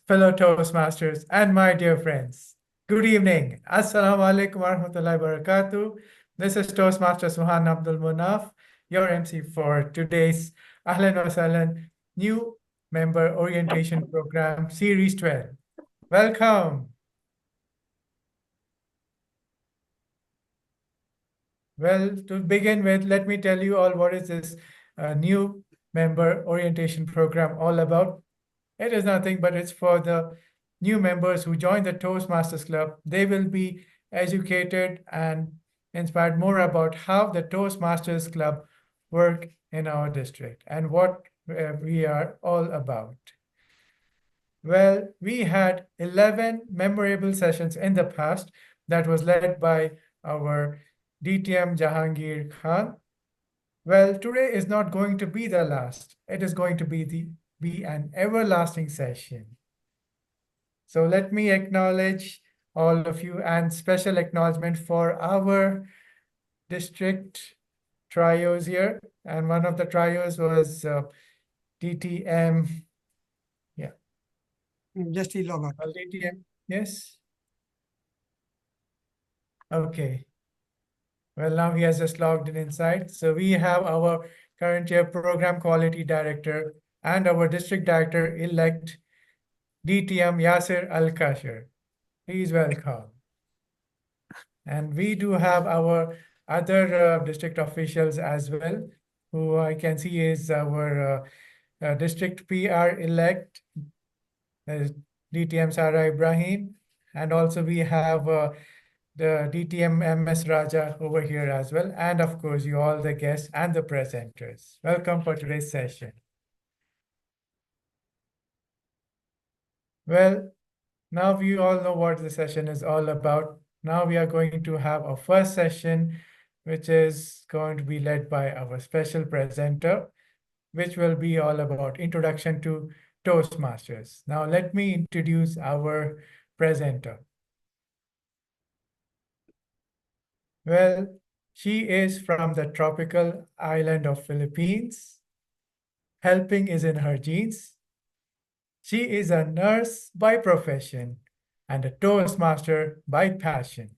fellow Toastmasters, and my dear friends. Good evening. Assalamu alaikum warahmatullahi wabarakatuh. This is Toastmaster Suhan Abdul Munaf, your MC for today's AHLAN wa SAHLAN New Member Orientation Program Series 12. Welcome. Well, to begin with, let me tell you all what is this new member orientation program all about. It is nothing but it's for the new members who join the Toastmasters Club. They will be educated and inspired more about how the Toastmasters Club work in our district and what we are all about. Well, we had 11 memorable sessions in the past that was led by our DTM Jahangir Khan. Well, today is not going to be the last. It is going to be an everlasting session. So let me acknowledge all of you and special acknowledgement for our district trios here. And one of the trios was DTM. Yeah. Just log out. DTM, yes. Okay. Well, now he has just logged in inside. So we have our current year program quality director and our district director-elect, DTM Yasser Al-Kashir. Please welcome. And we do have our other district officials as well, who I can see is our district PR-elect, DTM Sarah Ibrahim. And also we have the DTM MS Raja over here as well. And of course, you all the guests and the presenters. Welcome for today's session. Well, now you all know what the session is all about. Now we are going to have our first session, which is going to be led by our special presenter, which will be all about introduction to Toastmasters. Now let me introduce our presenter. Well, she is from the tropical island of Philippines. Helping is in her genes. She is a nurse by profession and a Toastmaster by passion.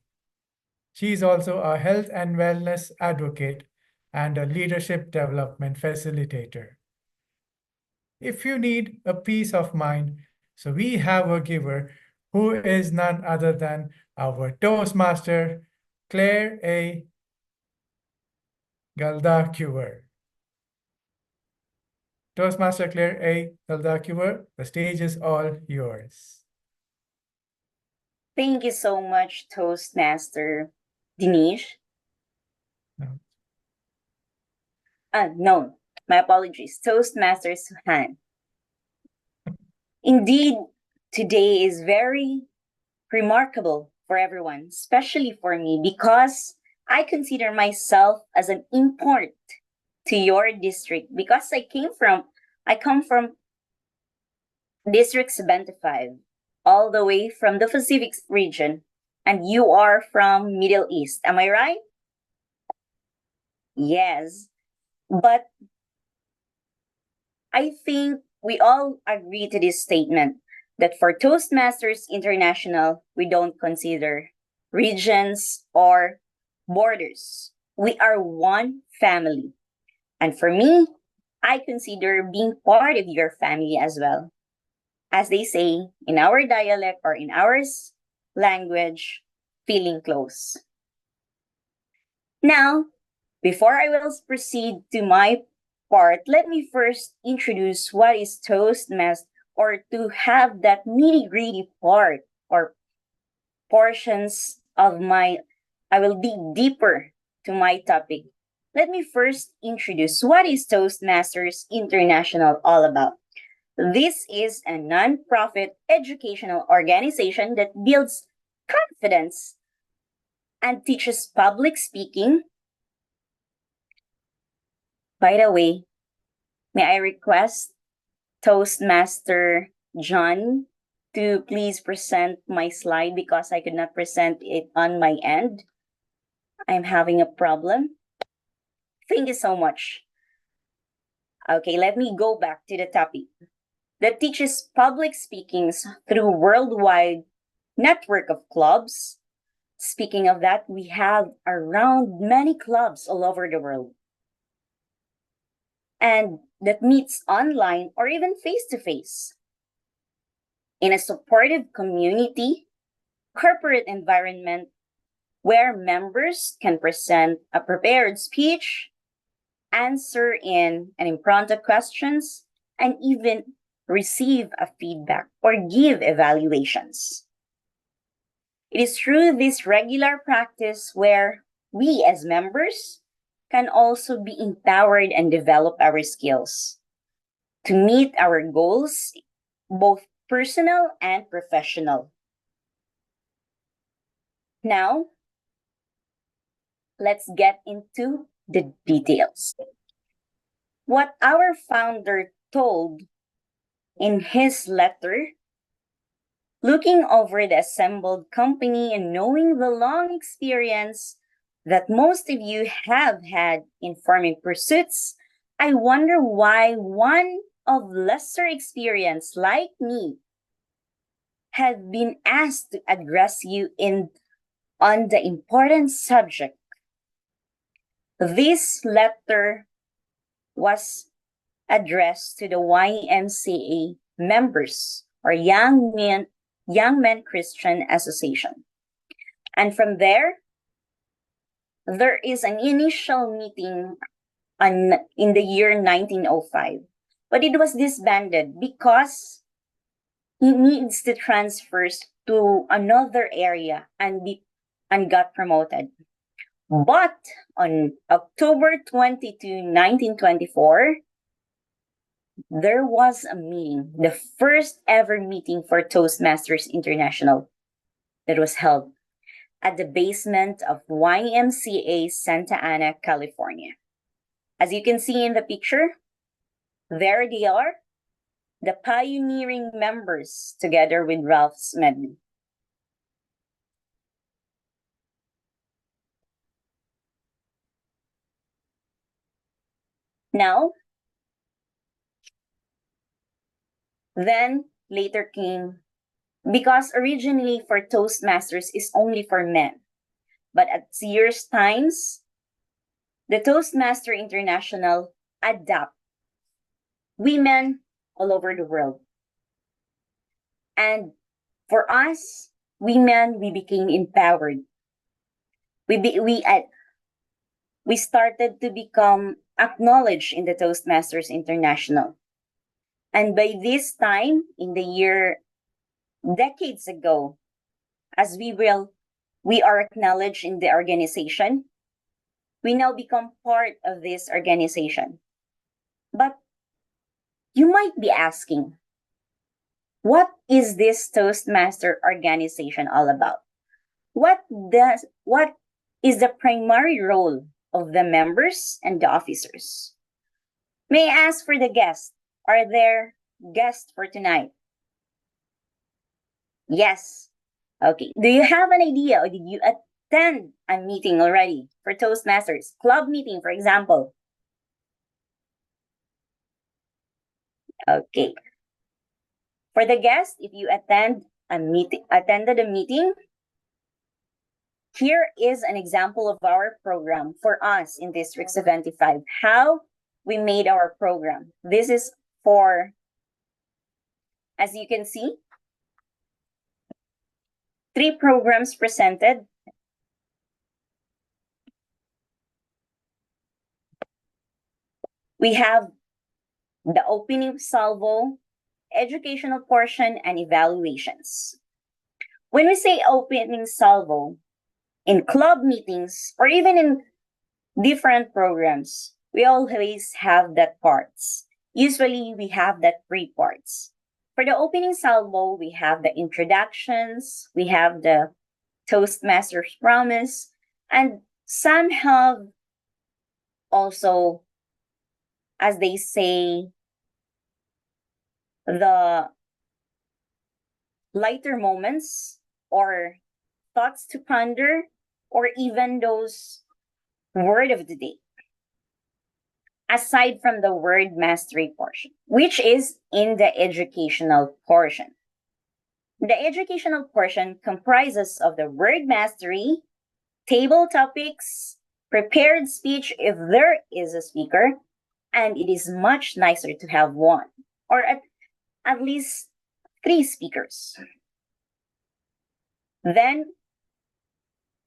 She is also a health and wellness advocate and a leadership development facilitator. If you need a peace of mind, so we have a giver who is none other than our Toastmaster, Claire A. Galdacuver. Toastmaster Claire A. Galdacuver, the stage is all yours. Thank you so much, Toastmaster Dinesh. No, my apologies, Toastmaster Suhan. Indeed, today is very remarkable for everyone, especially for me, because I consider myself as an import to your district because I come from District 75, all the way from the Pacific region, and you are from Middle East. Am I right? Yes, but I think we all agree to this statement that for Toastmasters International, we don't consider regions or borders. We are one family. And for me, I consider being part of your family as well. As they say in our dialect or in our language, feeling close. Now, before I will proceed to my part, let me first introduce what is Toastmaster, or to have that nitty-gritty part or portions of I will dig deeper to my topic. Let me first introduce what is Toastmasters International all about. This is a non-profit educational organization that builds confidence and teaches public speaking. By the way, may I request Toastmaster John to please present my slide because I could not present it on my end. I'm having a problem. Thank you so much. Okay, let me go back to the topic. that teaches public speakings through worldwide network of clubs. Speaking of that, we have around many clubs all over the world. And that meets online or even face-to-face. In a supportive community, corporate environment where members can present a prepared speech, answer in an impromptu questions, and even receive a feedback or give evaluations. It is through this regular practice where we as members can also be empowered and develop our skills to meet our goals, both personal and professional. Now, let's get into the details. What our founder told in his letter, looking over the assembled company and knowing the long experience that most of you have had in farming pursuits, I wonder why one of lesser experience like me had been asked to address you on the important subject. This letter was addressed to the YMCA members or Young Men Christian Association. And from there is an initial meeting in the year 1905. But it was disbanded because he needs to transfer to another area and got promoted. But on October 22, 1924, there was a meeting, the first ever meeting for Toastmasters International that was held at the basement of YMCA Santa Ana, California. As you can see in the picture, there they are, the pioneering members together with Ralph Smedley. Now, then later came, because originally for Toastmasters is only for men, but at years times, the Toastmaster International adapt women all over the world. And for us, women, we became empowered. We started to become acknowledged in the Toastmasters International. And by this time, in the year decades ago, as we are acknowledged in the organization, we now become part of this organization. But you might be asking, what is this Toastmaster organization all about? What is the primary role of the members and the officers? May I ask for the guests? Are there guests for tonight? Yes. Okay. Do you have an idea, or did you attend a meeting already for Toastmasters? Club meeting, for example. Okay. For the guests, if you attended a meeting, here is an example of our program for us in District 75, how we made our program. This is for, as you can see, 3 programs presented. We have the opening salvo, educational portion, and evaluations. When we say opening salvo, in club meetings or even in different programs, we always have that parts. Usually we have that 3 parts. For the opening salvo, we have the introductions, we have the Toastmasters promise, and some have also, as they say, the lighter moments or thoughts to ponder, or even those word of the day. aside from the word mastery portion, which is in the educational portion. The educational portion comprises of the word mastery, table topics, prepared speech if there is a speaker, and it is much nicer to have one, or at least 3 speakers. Then,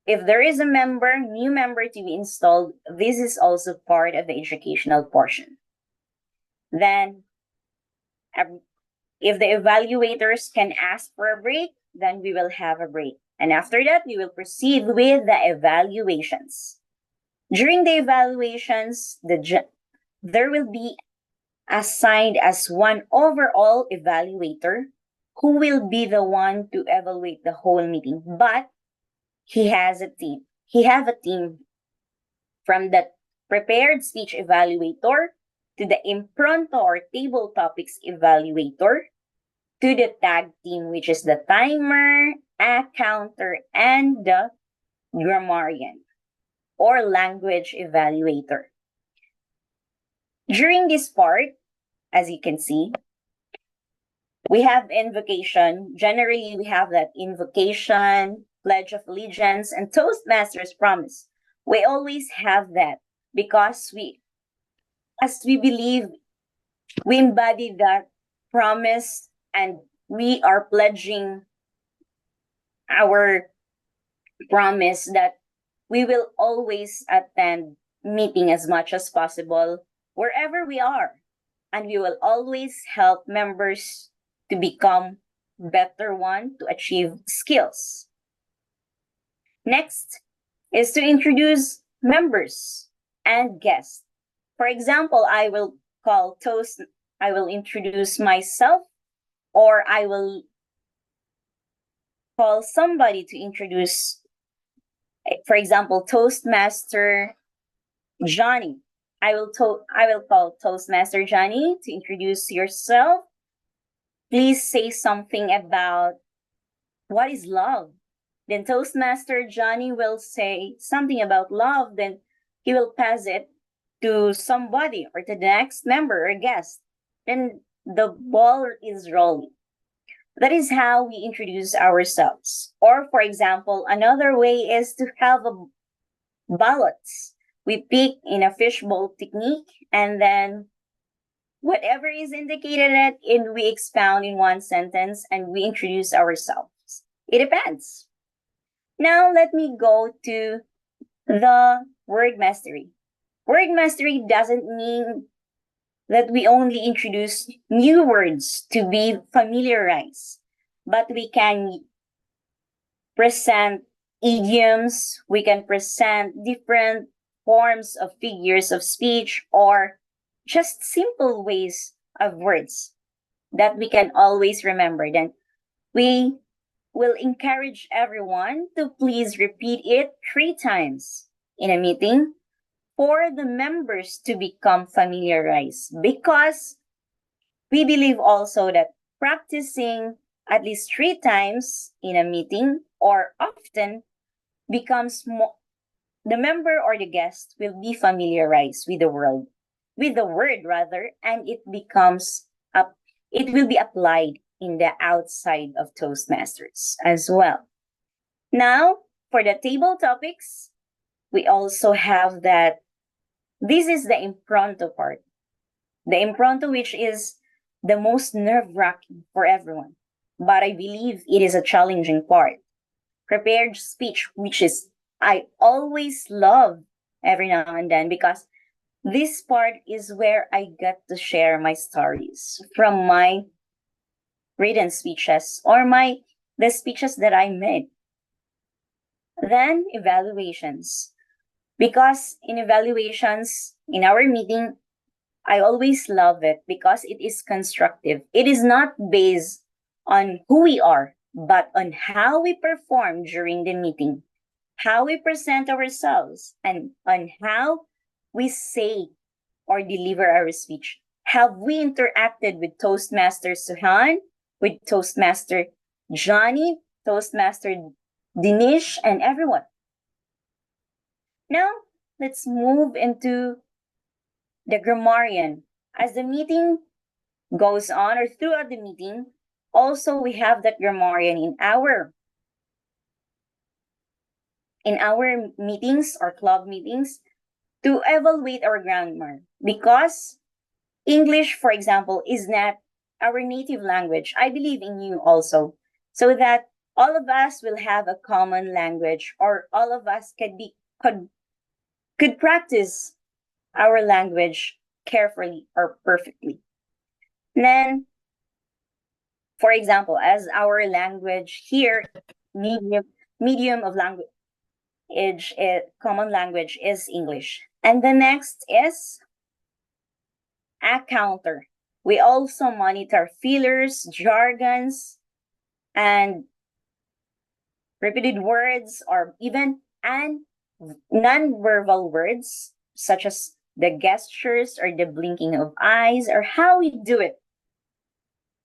if there is a new member to be installed, this is also part of the educational portion. Then, if the evaluators can ask for a break, then we will have a break. And after that, we will proceed with the evaluations. During the evaluations, there will be assigned as one overall evaluator who will be the one to evaluate the whole meeting. But he has a team. He have a team from the prepared speech evaluator to the impronto or table topics evaluator to the tag team, which is the timer, counter, and the grammarian or language evaluator. During this part, as you can see, we have invocation. Generally, we have that invocation, Pledge of Allegiance, and Toastmasters promise. We always have that because as we believe, we embody that promise and we are pledging our promise that we will always attend meeting as much as possible wherever we are. And we will always help members to become better one to achieve skills. Next is to introduce members and guests. For example, I will introduce myself, or I will call somebody to introduce, for example, Toastmaster Johnny. I will call Toastmaster Johnny to introduce yourself. Please say something about what is love. Then Toastmaster Johnny will say something about love. Then he will pass it to somebody or to the next member or guest. Then the ball is rolling. That is how we introduce ourselves. Or, for example, another way is to have a ballots. We pick in a fishbowl technique, and then whatever is indicated in, we expound in one sentence and we introduce ourselves. It depends. Now, let me go to the word mastery. Word mastery doesn't mean that we only introduce new words to be familiarized, but we can present idioms, we can present different forms of figures of speech, or just simple ways of words that we can always remember. Then we will encourage everyone to please repeat it 3 times in a meeting for the members to become familiarized, because we believe also that practicing at least 3 times in a meeting or often becomes more, the member or the guest will be familiarized with the word, and it will be applied in the outside of Toastmasters as well. Now, for the table topics, we also have that this is the impronto part. The impronto, which is the most nerve-wracking for everyone, but I believe it is a challenging part. Prepared speech, which is I always love every now and then, because this part is where I get to share my stories from my written speeches or the speeches that I made. Then evaluations. Because in evaluations, in our meeting, I always love it because it is constructive. It is not based on who we are, but on how we perform during the meeting, how we present ourselves, and on how we say or deliver our speech. Have we interacted with Toastmaster Suhan, with Toastmaster Johnny, Toastmaster Dinesh, and everyone? Now, let's move into the grammarian. As the meeting goes on or throughout the meeting, also we have that grammarian in our meetings or club meetings to evaluate our grammar, because English, for example, is not our native language. I believe in you also, so that all of us will have a common language, or all of us could practice our language carefully or perfectly. Then, for example, as our language here, medium of language, common language is English. And the next is a counter. We also monitor fillers, jargons, and repeated words, or even non-verbal words, such as the gestures or the blinking of eyes, or how we do it.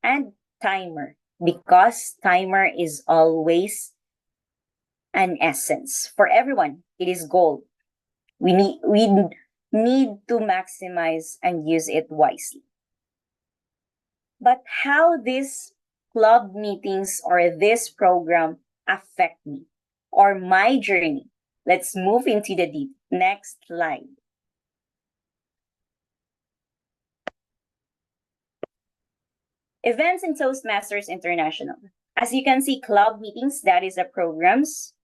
And timer, because timer is always an essence for everyone. It is gold. We need to maximize and use it wisely. But how these club meetings or this program affect me or my journey? Let's move into the deep. Next slide. Events in Toastmasters International. As you can see, club meetings, that is the programs.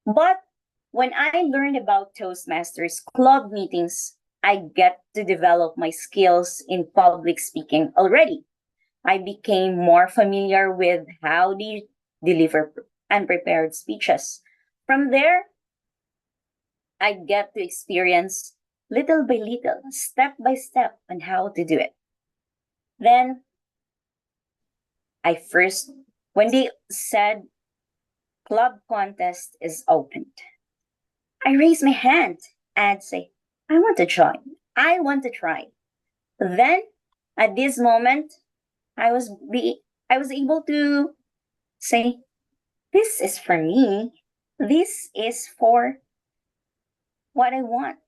But when I learned about Toastmasters club meetings, I get to develop my skills in public speaking already. I became more familiar with how to deliver unprepared speeches. From there, I get to experience little by little, step by step, on how to do it. Then, when they said club contest is opened, I raised my hand and say, I want to join. I want to try. Then, at this moment, I was able to say, this is for me. This is for what I want.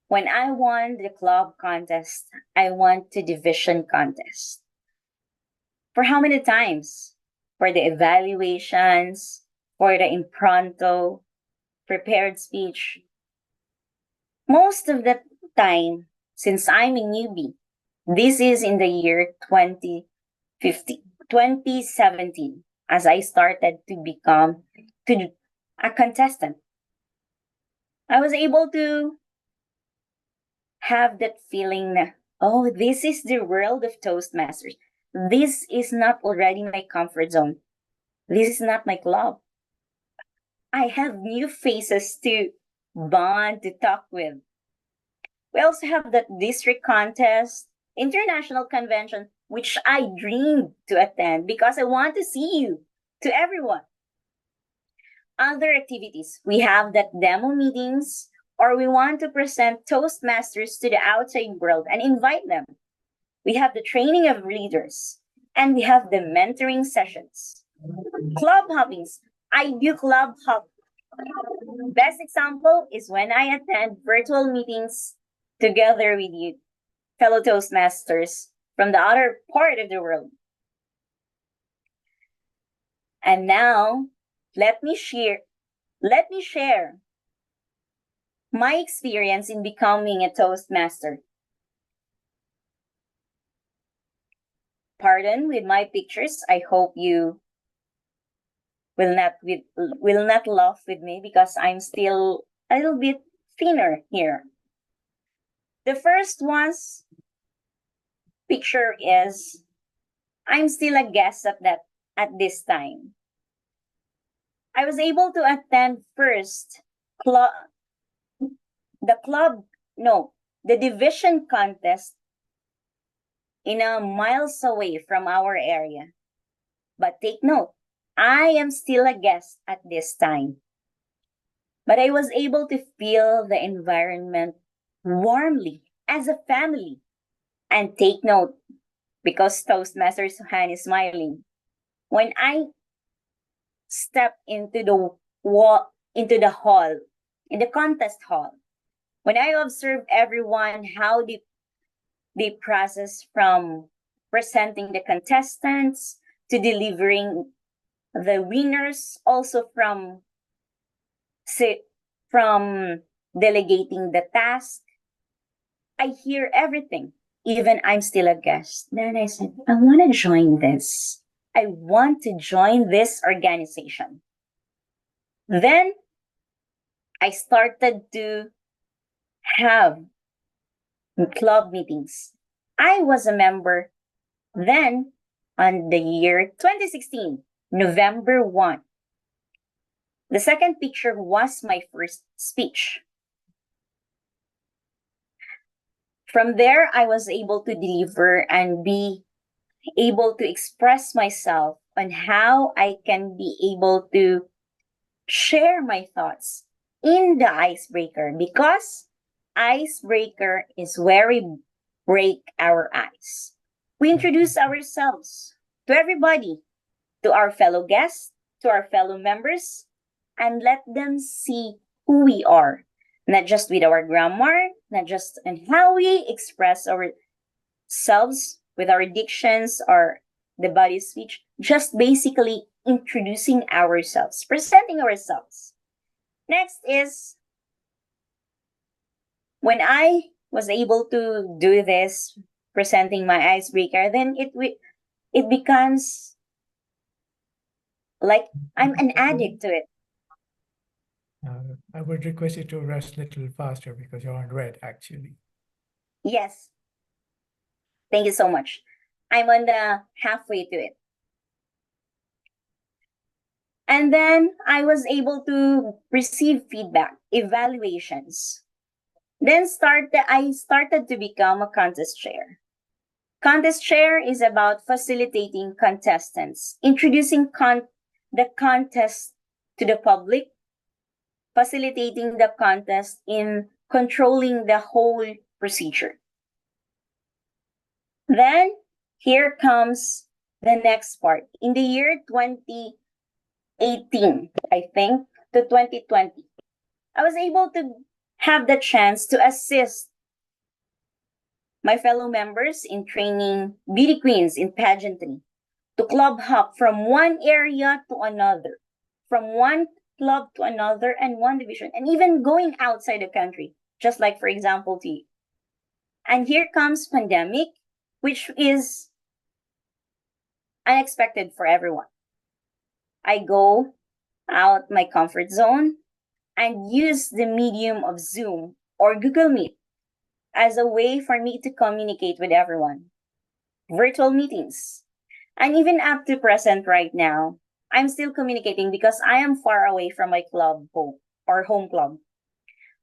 When I won the club contest, I won the division contest. For how many times? For the evaluations, for the impromptu, prepared speech. Most of the time, since I'm a newbie, this is in the year 2017, as I started to become a contestant. I was able to have that feeling that, oh, this is the world of Toastmasters. This is not already my comfort zone. This is not my club. I have new faces to bond, to talk with. We also have the district contest, international convention, which I dreamed to attend because I want to see you, to everyone. Other activities, we have that demo meetings, or we want to present Toastmasters to the outside world and invite them. We have the training of leaders, and we have the mentoring sessions. Club hoppings. I do club hop. Best example is when I attend virtual meetings together with you, fellow Toastmasters from the other part of the world. And now, let me share my experience in becoming a Toastmaster. Pardon with my pictures. I hope you will not laugh with me because I'm still a little bit thinner here. The first one's picture is I'm still a guest at this time. I was able to attend first the division contest in a miles away from our area. But take note, I am still a guest at this time. But I was able to feel the environment warmly as a family. And take note, because Toastmasters Han is smiling, when I step into the contest hall, when I observe everyone, how they process from presenting the contestants to delivering the winners, also from delegating the task, I hear everything. Even I'm still a guest. Then I said, I want to join this. I want to join this organization. Then I started to have club meetings. I was a member then on the year 2016, November 1. The second picture was my first speech. From there, I was able to deliver and be able to express myself on how I can be able to share my thoughts in the icebreaker, because icebreaker is where we break our ice. We introduce ourselves to everybody, to our fellow guests, to our fellow members, and let them see who we are, not just with our grammar, not just in how we express ourselves with our dictions or the body speech, just basically introducing ourselves, presenting ourselves. Next is when I was able to do this, presenting my icebreaker, then it becomes like I'm an addict to it. I would request you to rush a little faster because you're on red, actually. Yes. Thank you so much. I'm on the halfway to it. And then I was able to receive feedback, evaluations. Then I started to become a contest chair. Contest chair is about facilitating contestants, introducing the contest to the public, facilitating the contest in controlling the whole procedure. Then here comes the next part. In the year 2018, I think, to 2020, I was able to have the chance to assist my fellow members in training beauty queens in pageantry, to club hop from one area to another, from one club to another and one division, and even going outside the country, just like, for example, to you. And here comes pandemic, which is unexpected for everyone. I go out my comfort zone and use the medium of Zoom or Google Meet as a way for me to communicate with everyone. Virtual meetings. And even up to present right now, I'm still communicating because I am far away from my club home or home club.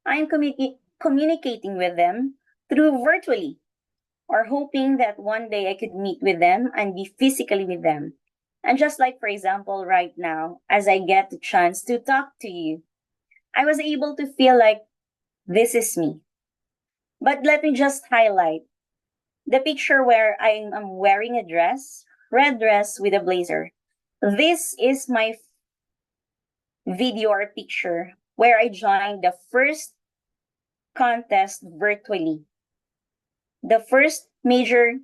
I am communicating with them through virtually, or hoping that one day I could meet with them and be physically with them. And just like, for example, right now, as I get the chance to talk to you, I was able to feel like this is me. But let me just highlight the picture where I am wearing a dress, red dress with a blazer. This is my video or picture where I joined the first contest virtually. The first major,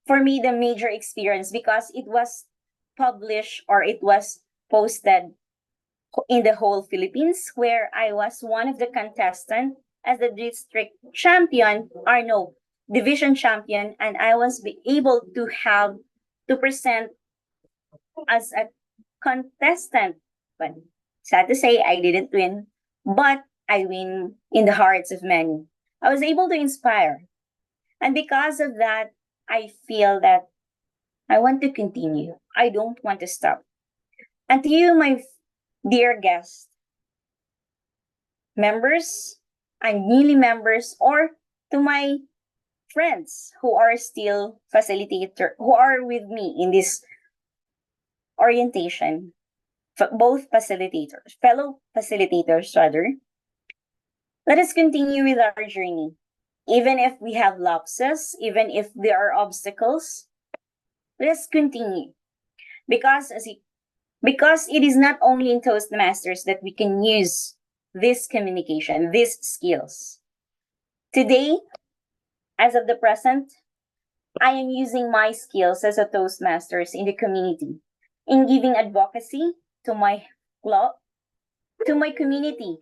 for me, the major experience, because it was published or it was posted in the whole Philippines, where I was one of the contestants as the district champion, or no, division champion, and I was able to have to present as a contestant. But sad to say, I didn't win, but I win in the hearts of many. I was able to inspire. And because of that, I feel that I want to continue. I don't want to stop. And to you, my dear guests, members and newly members, or to my friends who are still who are with me in this orientation, both facilitators, fellow facilitators rather, let us continue with our journey. Even if we have lapses, even if there are obstacles, let's continue. Because it is not only in Toastmasters that we can use this communication, these skills. Today, as of the present, I am using my skills as a Toastmasters in the community in giving advocacy to my club, to my community,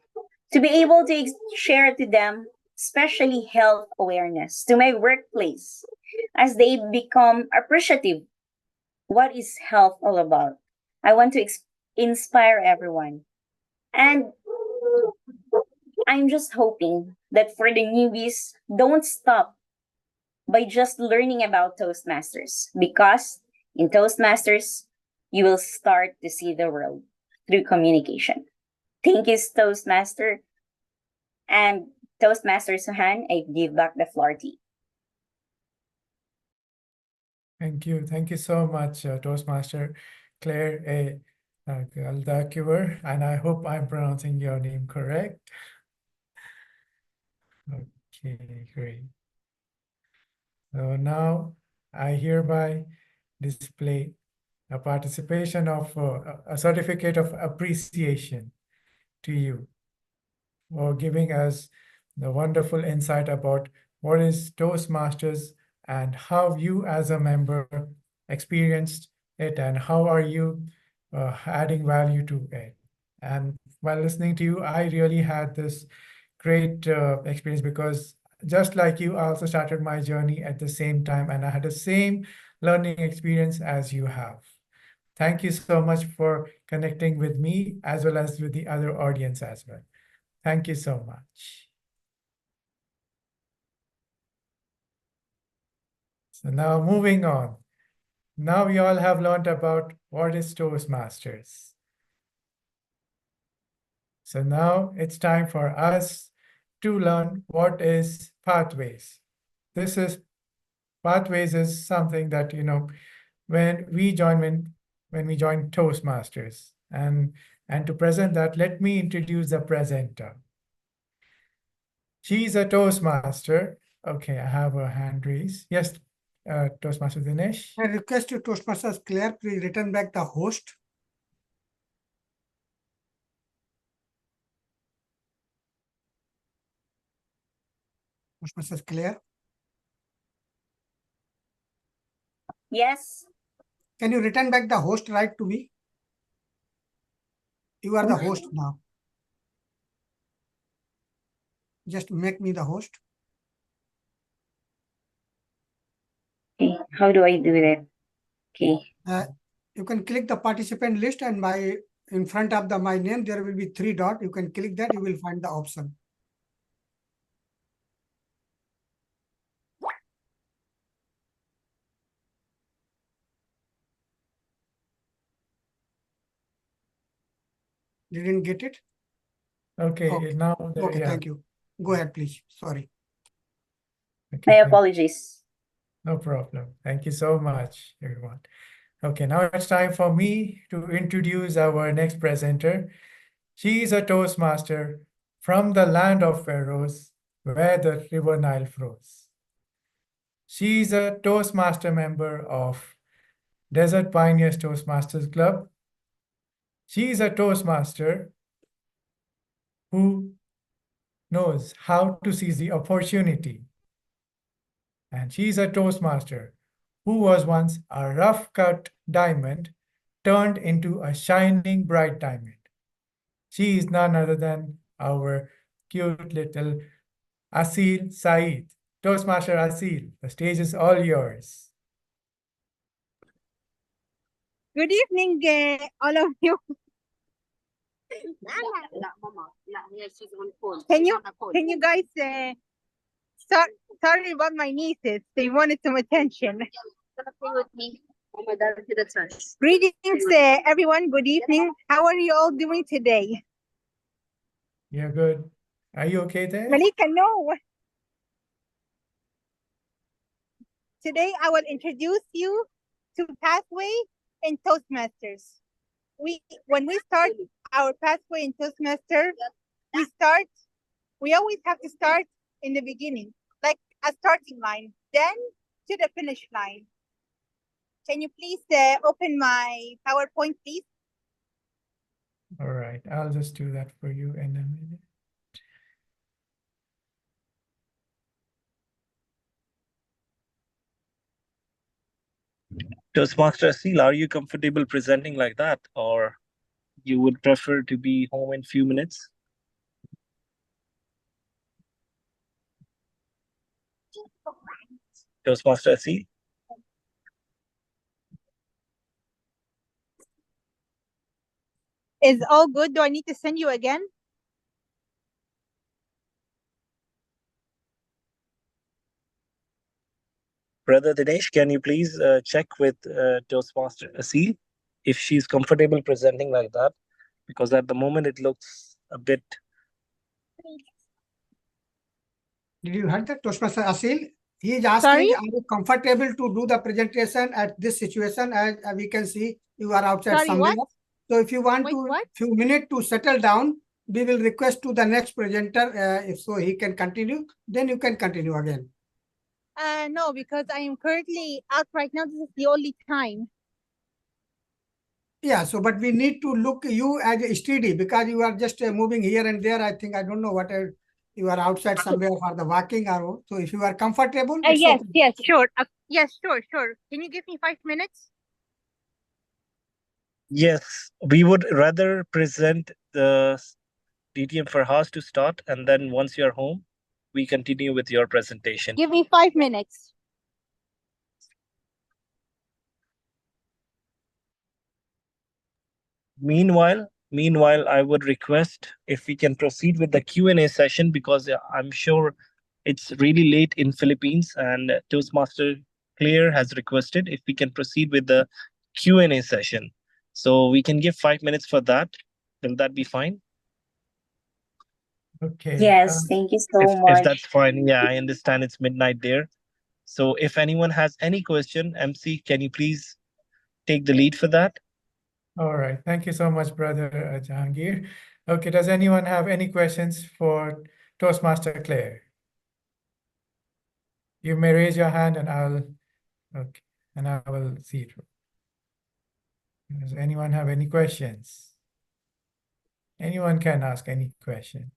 to be able to share to them, especially health awareness, to my workplace, as they become appreciative. What is health all about? I want to inspire everyone. And I'm just hoping that for the newbies, don't stop by just learning about Toastmasters, because in Toastmasters, you will start to see the world through communication. Thank you, Toastmaster. And Toastmaster Suhan, I give back the floor to you. Thank you. Thank you so much, Toastmaster Claire A. Galdakiwer, and I hope I'm pronouncing your name correct. Okay, great. So now I hereby display a participation of a certificate of appreciation to you for giving us the wonderful insight about what is Toastmasters and how you as a member experienced it and how are you adding value to it. And while listening to you, I really had this great experience because just like you, I also started my journey at the same time and I had the same learning experience as you have. Thank you so much for connecting with me as well as with the other audience as well. Thank you so much. So now moving on. Now we all have learned about what is Toastmasters. So now it's time for us to learn what is Pathways. Pathways is something that, when we join Toastmasters. And to present that, let me introduce the presenter. She's a Toastmaster. Okay, I have a hand raised. Yes, Toastmaster Dinesh. I request you, Toastmasters Claire, please return back the host. Toastmasters Claire. Yes. Can you return back the host right to me? You are the host now. Just make me the host. Okay, how do I do that? Okay. You can click the participant list and in front of my name, there will be 3 dots. You can click that, you will find the option. Didn't get it? Okay, Okay. now Okay, yeah. thank you. Go ahead, please. Sorry. Okay, My apologies. no problem. Thank you so much, everyone. Okay, now it's time for me to introduce our next presenter. She is a Toastmaster from the land of pharaohs, where the river Nile flows. She is a Toastmaster member of Desert Pioneers Toastmasters Club. She is a Toastmaster who knows how to seize the opportunity. And she is a Toastmaster who was once a rough-cut diamond turned into a shining bright diamond. She is none other than our cute little Asil Saeed. Toastmaster Asil, the stage is all yours. Good evening, all of you. Can you guys sorry about my nieces. They wanted some attention. Greetings, everyone. Good evening. How are you all doing today? You're good. Are you okay there? Malika, no. Today, I will introduce you to Pathway in Toastmasters. When we start our Pathway in Toastmasters, we always have to start in the beginning, like a starting line, then to the finish line. Can you please open my PowerPoint, please? All right, I'll just do that for you in a minute. Toastmaster Asil, are you comfortable presenting like that, or you would prefer to be home in few minutes? Toastmaster Asil? Is all good? Do I need to send you again? Brother Dinesh, can you please check with Toastmaster Asil if she's comfortable presenting like that? Because at the moment it looks a bit. Did you heard that, Toastmaster Asil? He is asking, Sorry? are you comfortable to do the presentation at this situation? As we can see, you are outside Sorry, somewhere. what? So if you want Wait, to what? few minutes to settle down, we will request to the next presenter, if so he can continue, then you can continue again. No, because I am currently out right now. This is the only time. Yeah, so but we need to look you as a steady because you are just moving here and there. I think I don't know what you are outside somewhere for the walking or so. If you are comfortable, it's Yes, okay. yes, sure. Yes, sure. Can you give me 5 minutes? Yes, we would rather present the DTM for Haas to start, and then once you're home, we continue with your presentation. Give me 5 minutes. Meanwhile, I would request if we can proceed with the Q&A session, because I'm sure it's really late in Philippines, and Toastmaster Claire has requested if we can proceed with the Q&A session. So we can give 5 minutes for that. Will that be fine? Okay. Yes, thank you so If much. that's fine, yeah, I understand it's midnight there. So if anyone has any question, MC, can you please take the lead for that? All right. Thank you so much, Brother Jahangir. Okay, does anyone have any questions for Toastmaster Claire? You may raise your hand and I will see it. Does anyone have any questions? Anyone can ask any question.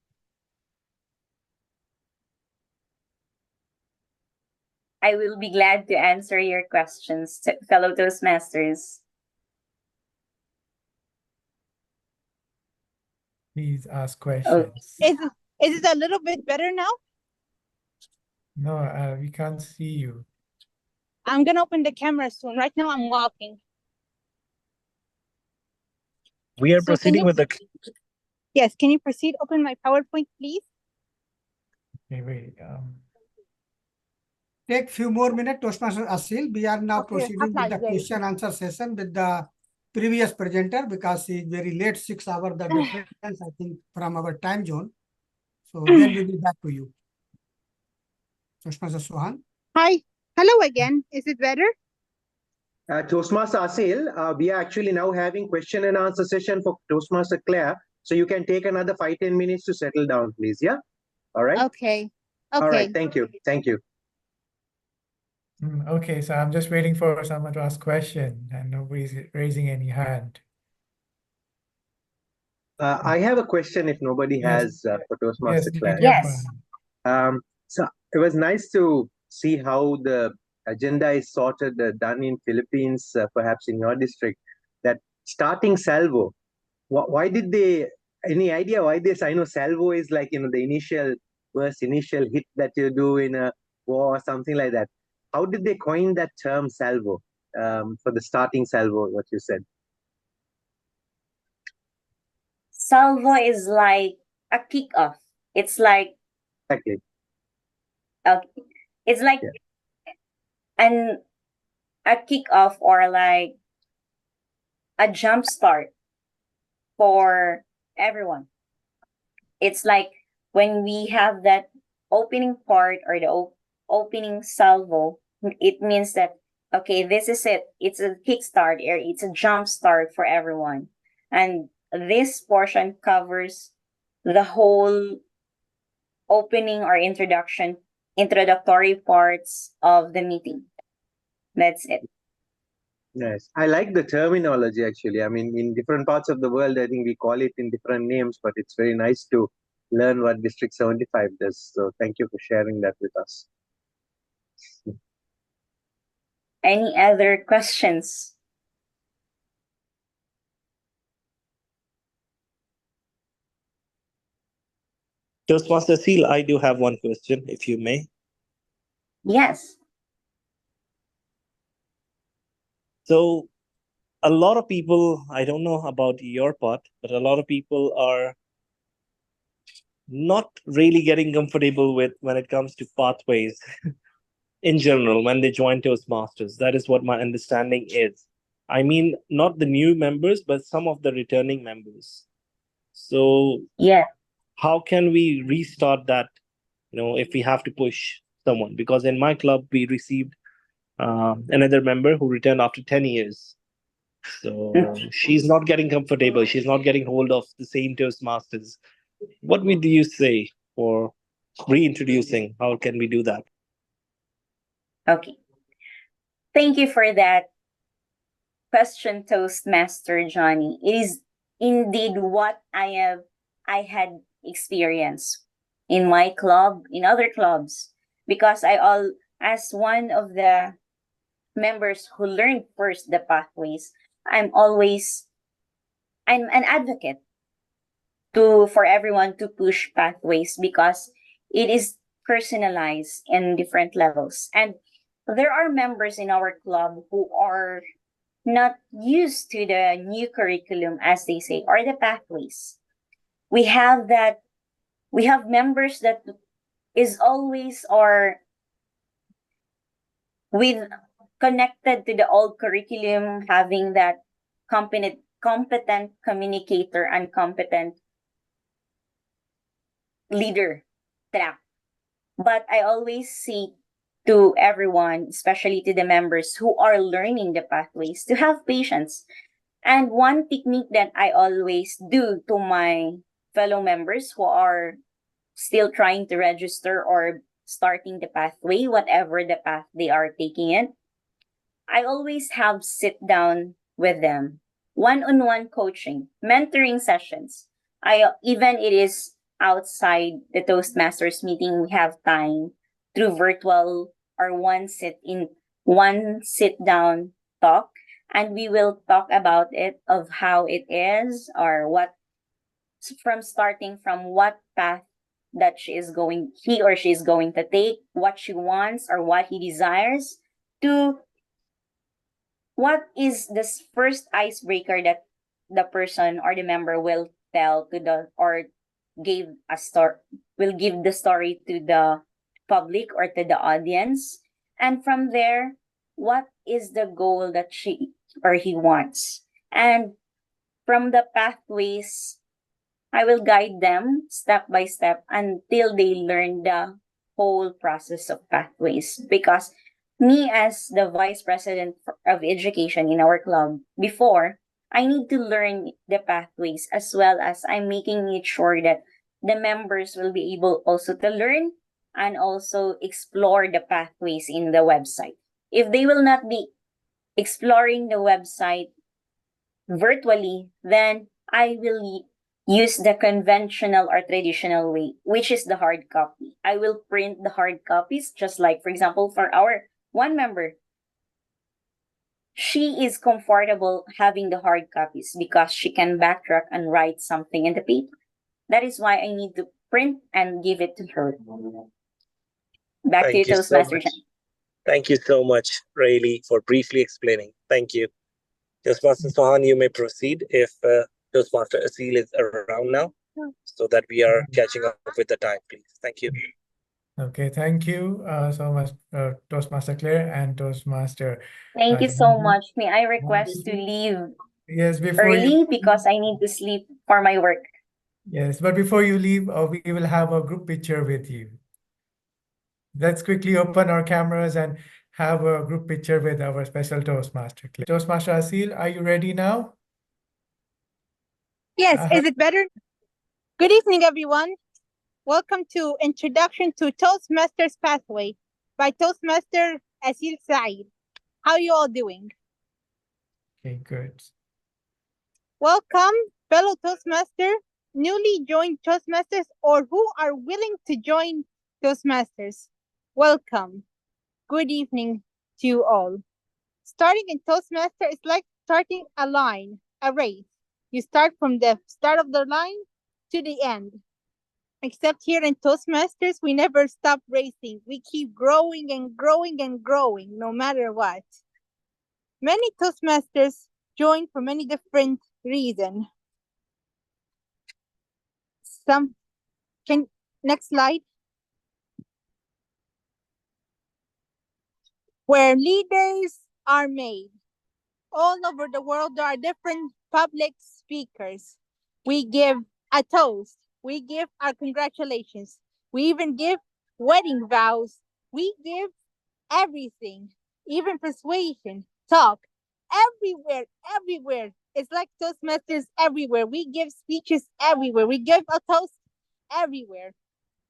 I will be glad to answer your questions, fellow Toastmasters. Please ask questions. Is it a little bit better now? No, we can't see you. I'm gonna open the camera soon. Right now I'm walking. We are So can proceeding you- with the. Yes, can you proceed? Open my PowerPoint, please. Okay, wait. Take few more minutes, Toastmaster Asil. We are now Okay, proceeding with the AHLAN, wait. question answer session with the previous presenter because he is very late, 6 hours the difference, I think, from our time zone. So then we will be back to you. Toastmaster Sohan. Hi. Hello again. Is it better? Toastmaster Asil, we are actually now having question and answer session for Toastmaster Claire. So you can take another 5-10 minutes to settle down, please. Yeah. All right. Okay. All right. Okay. Thank you. Thank you. Okay, so I'm just waiting for someone to ask question and nobody's raising any hand. I have a question if nobody Yes. has for Yes, Toastmaster Claire. Yes. So it was nice to see how the agenda is sorted, done in Philippines, perhaps in your district, that starting salvo. Why did they, any idea why this? I know salvo is like, the initial hit that you do in a war or something like that. How did they coin that term salvo for the starting salvo, what you said? Salvo is like a kickoff. It's like Exactly. it's like Yeah. a kickoff or like a jump start for everyone. It's like when we have that opening part or the opening salvo, it means that, okay, this is it. It's a kickstart or it's a jump start for everyone. And this portion covers the whole opening or introductory parts of the meeting. That's it. Yes, I like the terminology actually. I mean, in different parts of the world, I think we call it in different names, but it's very nice to learn what District 75 does. So thank you for sharing that with us. Any other questions? Toastmaster Seal, I do have one question, if you may. Yes. So, a lot of people, I don't know about your part, but a lot of people are not really getting comfortable with when it comes to pathways in general when they join Toastmasters. That is what my understanding is. I mean, not the new members, but some of the returning members. So, Yeah. how can we restart that? If we have to push someone, because in my club we received another member who returned after 10 years. So she's not getting comfortable. She's not getting hold of the same Toastmasters. What would you say for reintroducing? How can we do that? Okay. Thank you for that question, Toastmaster Johnny. It is indeed what I had experienced in my club, in other clubs, because as one of the members who learned first the pathways, I'm an advocate for everyone to push pathways because it is personalized in different levels. And there are members in our club who are not used to the new curriculum, as they say, or the pathways. We have members that is always or with connected to the old curriculum, having that competent communicator and competent leader track. But I always say to everyone, especially to the members who are learning the pathways, to have patience. And one technique that I always do to my fellow members who are still trying to register or starting the pathway, whatever the path they are taking it, I always have sit down with them, one-on-one coaching, mentoring sessions. Even it is outside the Toastmasters meeting, we have time through virtual or one sit down talk, and we will talk about it of how it is or starting from what path that he or she is going to take, what she wants or what he desires, to what is this first icebreaker that the person or the member will tell to the or give a story will give the story to the public or to the audience, and from there what is the goal that she or he wants, and from the pathways I will guide them step by step until they learn the whole process of pathways. Because me, as the vice president of education in our club, before, I need to learn the pathways, as well as I'm making it sure that the members will be able also to learn and also explore the pathways in the website. If they will not be exploring the website virtually, then I will use the conventional or traditional way, which is the hard copy. I will print the hard copies, just like, for example, for our one member. She is comfortable having the hard copies because she can backtrack and write something in the paper. That is why I need to print and give it to her. Back to you, Toastmaster Jen. Thank you so much, Rayleigh, for briefly explaining. Thank you. Toastmaster Sohan, you may proceed if Toastmaster Asil is around now, so that we are catching up with the time, please. Thank you. Okay, thank you so much, Toastmaster Claire and Toastmaster. Thank you so much. May I request to leave Yes, before early you. because I need to sleep for my work. Yes, but before you leave, we will have a group picture with you. Let's quickly open our cameras and have a group picture with our special Toastmaster. Toastmaster Asil, are you ready now? Yes, is it better? Good evening, everyone. Welcome to Introduction to Toastmasters Pathway by Toastmaster Asil Saeed. How are you all doing? Okay, good. Welcome, fellow Toastmaster, newly joined Toastmasters, or who are willing to join Toastmasters. Welcome. Good evening to you all. Starting in Toastmaster is like starting a line, a race. You start from the start of the line to the end. Except here in Toastmasters, we never stop racing. We keep growing and growing and growing, no matter what. Many Toastmasters join for many different reasons. Next slide. Where leaders are made. All over the world, there are different public speakers. We give a toast. We give our congratulations. We even give wedding vows. We give everything, even persuasion, talk, everywhere. It's like Toastmasters everywhere. We give speeches everywhere. We give a toast everywhere.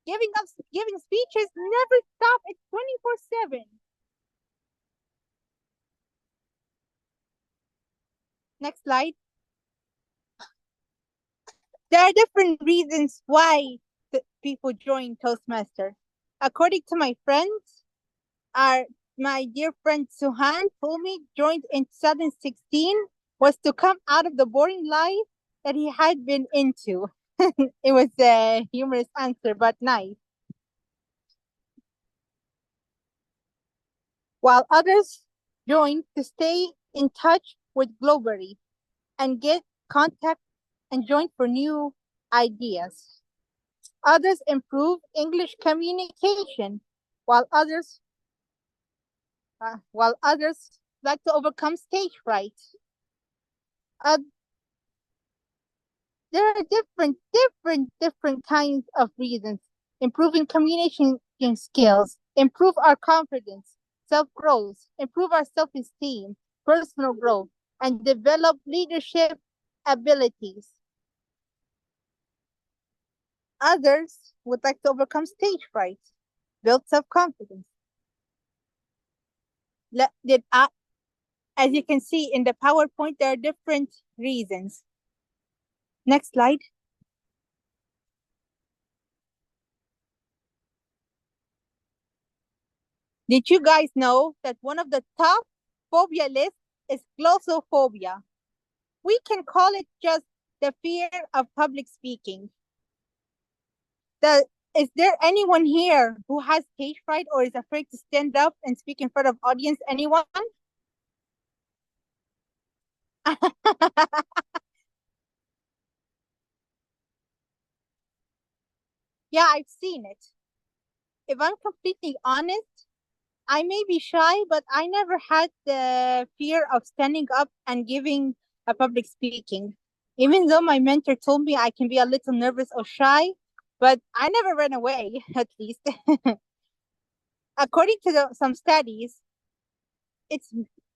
Giving speeches never stop. It's 24/7. Next slide. There are different reasons why people join Toastmaster. According to my friends, my dear friend Suhan told me joined in 2016 was to come out of the boring life that he had been into. It was a humorous answer, but nice. While others joined to stay in touch with globally and get contact and join for new ideas. Others improve English communication, while others like to overcome stage fright. There are different kinds of reasons. Improving communication skills, improve our confidence, self-growth, improve our self-esteem, personal growth, and develop leadership abilities. Others would like to overcome stage fright, build self-confidence. As you can see in the PowerPoint, there are different reasons. Next slide. Did you guys know that one of the top phobia lists is glossophobia? We can call it just the fear of public speaking. Is there anyone here who has stage fright or is afraid to stand up and speak in front of audience? Anyone? Yeah, I've seen it. If I'm completely honest, I may be shy, but I never had the fear of standing up and giving a public speaking. Even though my mentor told me I can be a little nervous or shy, but I never ran away, at least. According to some studies,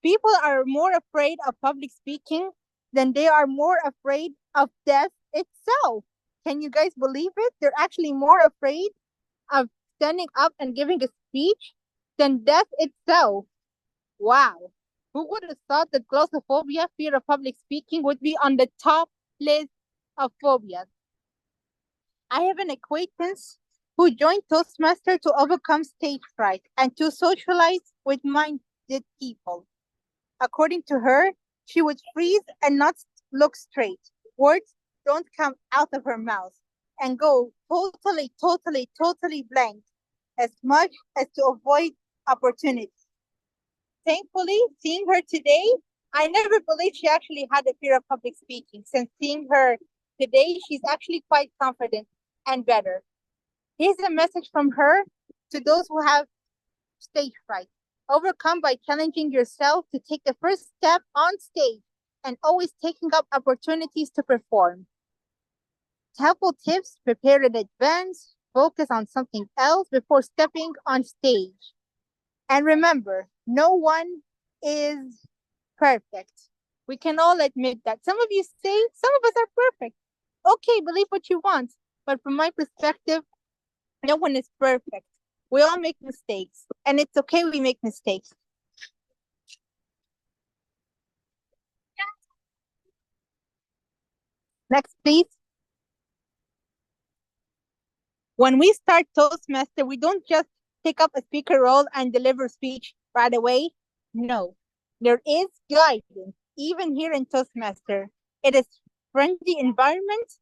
people are more afraid of public speaking than they are more afraid of death itself. Can you guys believe it? They're actually more afraid of standing up and giving a speech than death itself. Wow. Who would have thought that glossophobia, fear of public speaking, would be on the top list of phobias? I have an acquaintance who joined Toastmaster to overcome stage fright and to socialize with minded people. According to her, she would freeze and not look straight. Words don't come out of her mouth and go totally blank, as much as to avoid opportunities. Thankfully, seeing her today, I never believed she actually had a fear of public speaking. Since seeing her today, she's actually quite confident and better. Here's a message from her to those who have stage fright. Overcome by challenging yourself to take the first step on stage and always taking up opportunities to perform. Helpful tips: prepare in advance, focus on something else before stepping on stage. And remember, no one is perfect. We can all admit that. Some of you say, some of us are perfect. Okay, believe what you want. But from my perspective, no one is perfect. We all make mistakes, and it's okay we make mistakes. please. When we start Toastmaster, we don't just pick up a speaker role and deliver speech right away. No, there is guidance, even here in Toastmaster. It is friendly environment,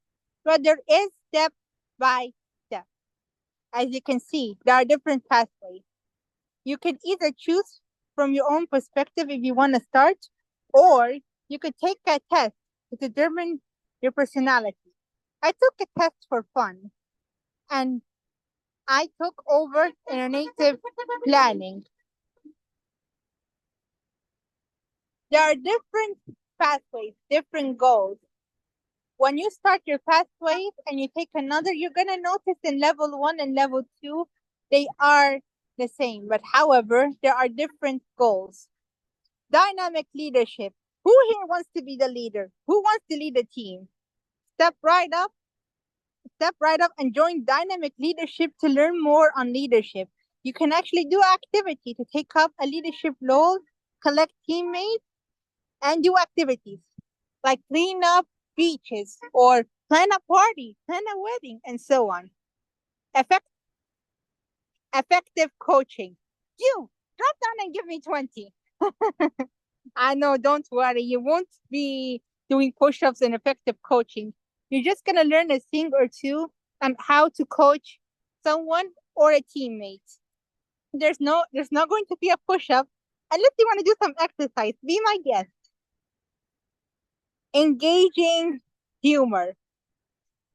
but there is step by step. As you can see, there are different pathways. You can either choose from your own perspective if you want to start, or you could take a test to determine your personality. I took a test for fun, and I took over native planning. There are different pathways, different goals. When you start your pathways and you take another, you're going to notice in level 1 and level 2, they are the same. But however, there are different goals. Dynamic leadership. Who here wants to be the leader? Who wants to lead a team? Step right up and join dynamic leadership to learn more on leadership. You can actually do activity to take up a leadership role, collect teammates, and do activities like clean up beaches or plan a party, plan a wedding, and so on. Effective coaching. You, drop down and give me 20. I know, don't worry. You won't be doing push-ups and effective coaching. You're just going to learn a thing or two on how to coach someone or a teammate. There's not going to be a push-up unless you want to do some exercise. Be my guest. Engaging humor.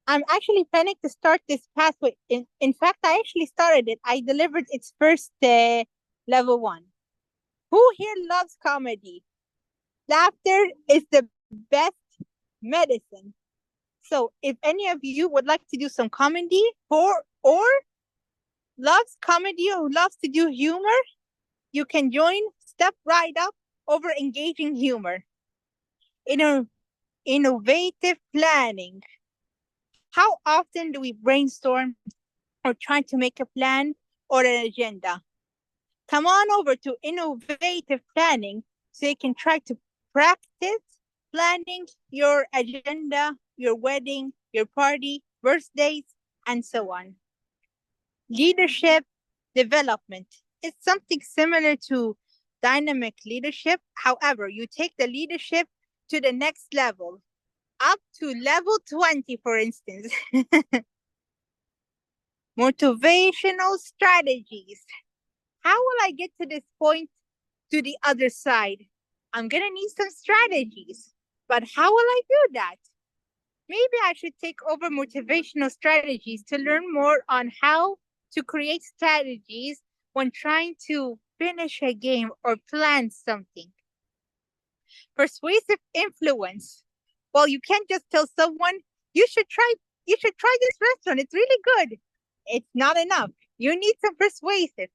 I'm actually planning to start this pathway. In fact, I actually started it. I delivered its first level 1. Who here loves comedy? Laughter is the best medicine. So if any of you would like to do some comedy or loves comedy or loves to do humor, you can join Step Right Up over engaging humor. Innovative planning. How often do we brainstorm or try to make a plan or an agenda? Come on over to innovative planning so you can try to practice planning your agenda, your wedding, your party, birthdays, and so on. Leadership development. It's something similar to dynamic leadership. However, you take the leadership to the next level, up to level 20, for instance. Motivational strategies. How will I get to this point to the other side? I'm going to need some strategies. But how will I do that? Maybe I should take over motivational strategies to learn more on how to create strategies when trying to finish a game or plan something. Persuasive influence. Well, you can't just tell someone, you should try this restaurant. It's really good. It's not enough. You need some persuasive.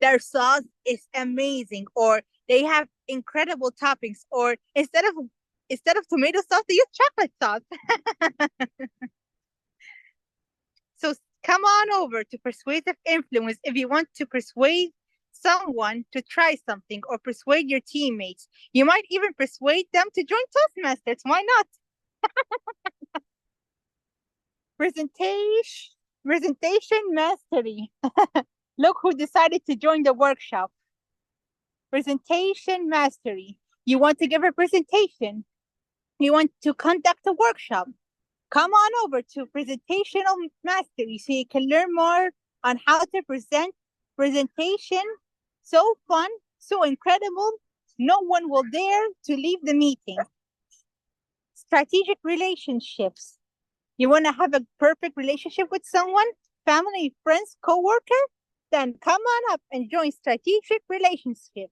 Their sauce is amazing, or they have incredible toppings, or instead of tomato sauce, they use chocolate sauce. So come on over to persuasive influence if you want to persuade someone to try something or persuade your teammates. You might even persuade them to join Toastmasters. Why not? Presentation mastery. Look who decided to join the workshop. Presentation mastery. You want to give a presentation. You want to conduct a workshop. Come on over to presentational mastery so you can learn more on how to present presentation. So fun, so incredible. No one will dare to leave the meeting. Strategic relationships. You want to have a perfect relationship with someone, family, friends, co-worker? Then come on up and join strategic relationship.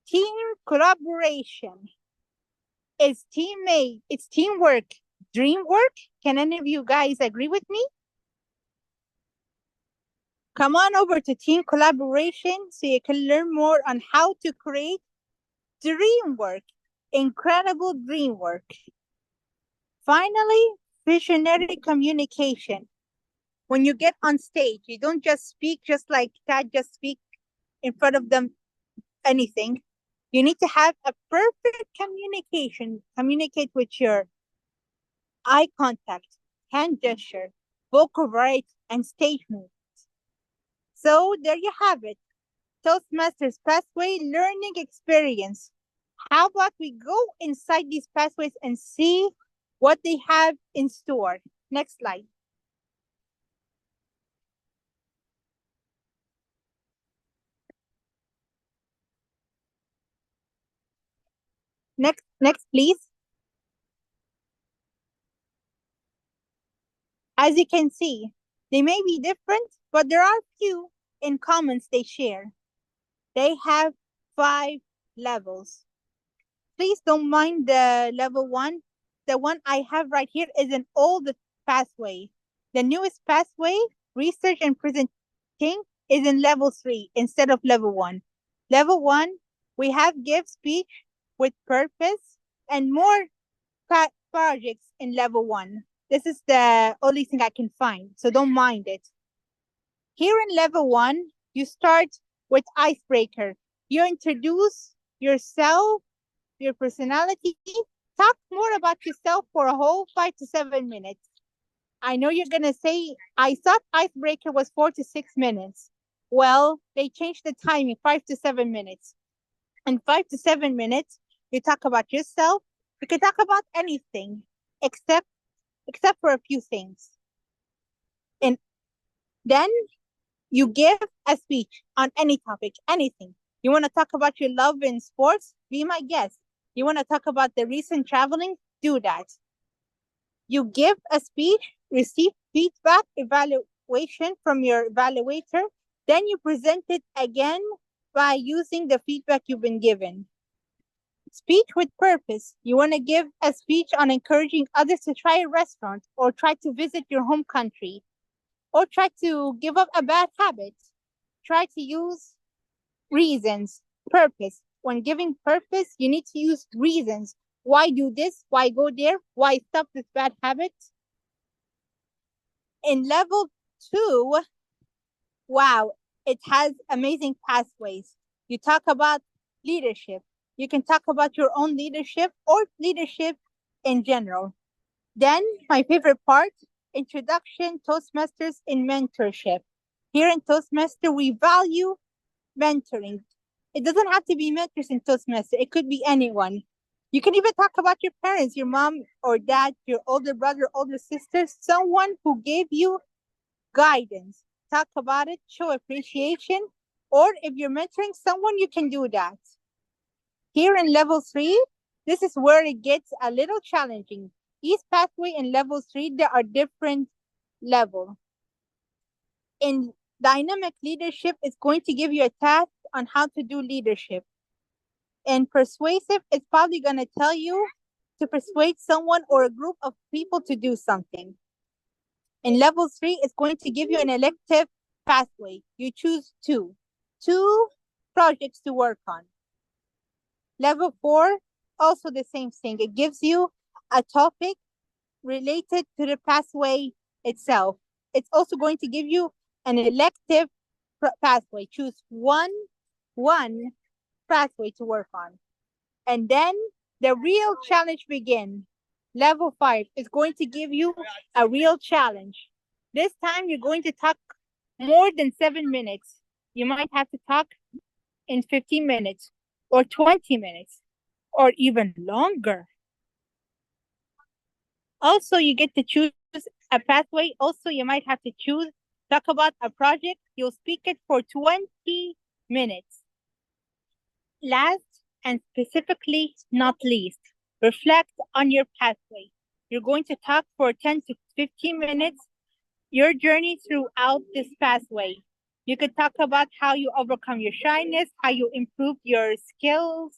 Team collaboration. It's teamwork, dream work. Can any of you guys agree with me? Come on over to team collaboration so you can learn more on how to create dream work, incredible dream work. Finally, visionary communication. When you get on stage, you don't just speak just like that, just speak in front of them, anything. You need to have a perfect communication. Communicate with your eye contact, hand gesture, vocal variety, and stage movement. So there you have it. Toastmasters Pathway Learning Experience. How about we go inside these pathways and see what they have in store? Next slide. Next, please. As you can see, they may be different, but there are few in commons they share. They have 5 levels. Please don't mind the level 1. The one I have right here is an old pathway. The newest pathway, research and presenting, is in level 3 instead of level 1. Level 1, we have give speech with purpose and more projects in level 1. This is the only thing I can find, so don't mind it. Here in level 1, you start with icebreaker. You introduce yourself, your personality, talk more about yourself for a whole 5 to 7 minutes. I know you're gonna say, I thought icebreaker was 4 to 6 minutes. Well, they changed the timing, 5 to 7 minutes. In 5 to 7 minutes, you talk about yourself. You can talk about anything except for a few things. And then you give a speech on any topic, anything. You want to talk about your love in sports? Be my guest. You want to talk about the recent traveling? Do that. You give a speech, receive feedback, evaluation from your evaluator, then you present it again by using the feedback you've been given. Speech with purpose. You want to give a speech on encouraging others to try a restaurant or try to visit your home country or try to give up a bad habit. Try to use reasons, purpose. When giving purpose, you need to use reasons. Why do this? Why go there? Why stop this bad habit? In level 2, wow, it has amazing pathways. You talk about leadership. You can talk about your own leadership or leadership in general. Then, my favorite part, introduction, Toastmasters in mentorship. Here in Toastmaster, we value mentoring. It doesn't have to be mentors in Toastmaster. It could be anyone. You can even talk about your parents, your mom or dad, your older brother, older sister, someone who gave you guidance. Talk about it, show appreciation, or if you're mentoring someone, you can do that. Here in level 3, this is where it gets a little challenging. Each pathway in level 3, there are different levels. In dynamic leadership, it's going to give you a task on how to do leadership. And persuasive, it's probably going to tell you to persuade someone or a group of people to do something. In level 3, it's going to give you an elective pathway. You choose two projects to work on. Level 4, also the same thing. It gives you a topic related to the pathway itself. It's also going to give you an elective pathway. Choose one pathway to work on. And then the real challenge begins. Level 5 is going to give you a real challenge. This time you're going to talk more than 7 minutes. You might have to talk in 15 minutes or 20 minutes or even longer. Also, you get to choose a pathway. Also, you might have to talk about a project. You'll speak it for 20 minutes. Last and specifically not least, reflect on your pathway. You're going to talk for 10 to 15 minutes, your journey throughout this pathway. You could talk about how you overcome your shyness, how you improve your skills,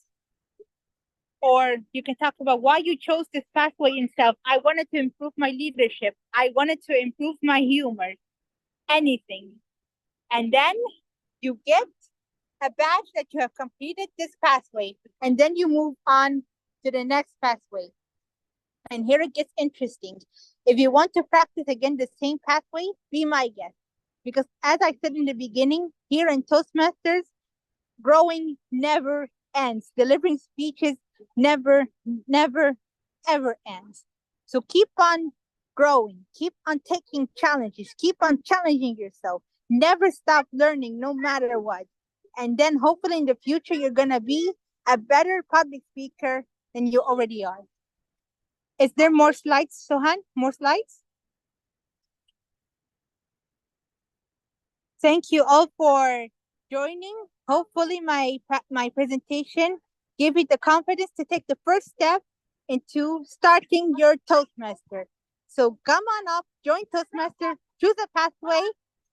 or you can talk about why you chose this pathway itself. I wanted to improve my leadership. I wanted to improve my humor, anything. And then you get a badge that you have completed this pathway, and then you move on to the next pathway. And here it gets interesting. If you want to practice again the same pathway, be my guest. Because as I said in the beginning, here in Toastmasters, growing never ends. Delivering speeches never, ever ends. So keep on growing, keep on taking challenges, keep on challenging yourself. Never stop learning no matter what. And then hopefully in the future, you're going to be a better public speaker than you already are. Is there more slides, Sohan? More slides? Thank you all for joining. Hopefully my presentation gave you the confidence to take the first step into starting your Toastmaster. So come on up, join Toastmaster, choose a pathway,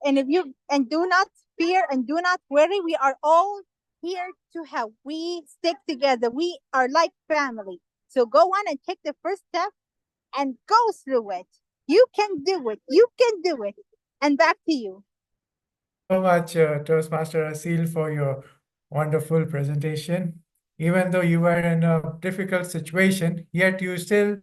and do not fear and do not worry. We are all here to help. We stick together. We are like family. So go on and take the first step and go through it. You can do it. You can do it. And back to you. So much, Toastmaster Asil, for your wonderful presentation. Even though you were in a difficult situation, yet you still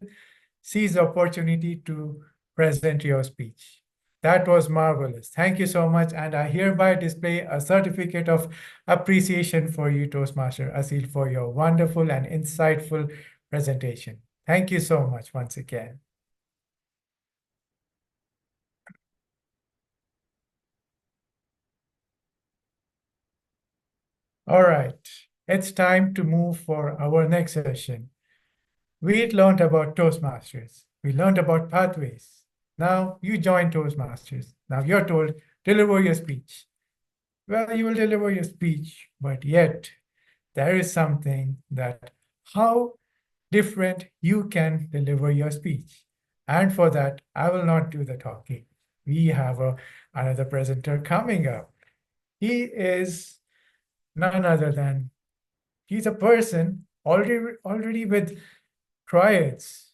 seize the opportunity to present your speech. That was marvelous. Thank you so much. And I hereby display a certificate of appreciation for you, Toastmaster Asil, for your wonderful and insightful presentation. Thank you so much once again. All right, it's time to move for our next session. We learned about Toastmasters. We learned about pathways. Now you join Toastmasters. Now you're told, deliver your speech. Well, you will deliver your speech, but yet there is something that how different you can deliver your speech. And for that, I will not do the talking. We have another presenter coming up. He is none other than, he's a person already with triads.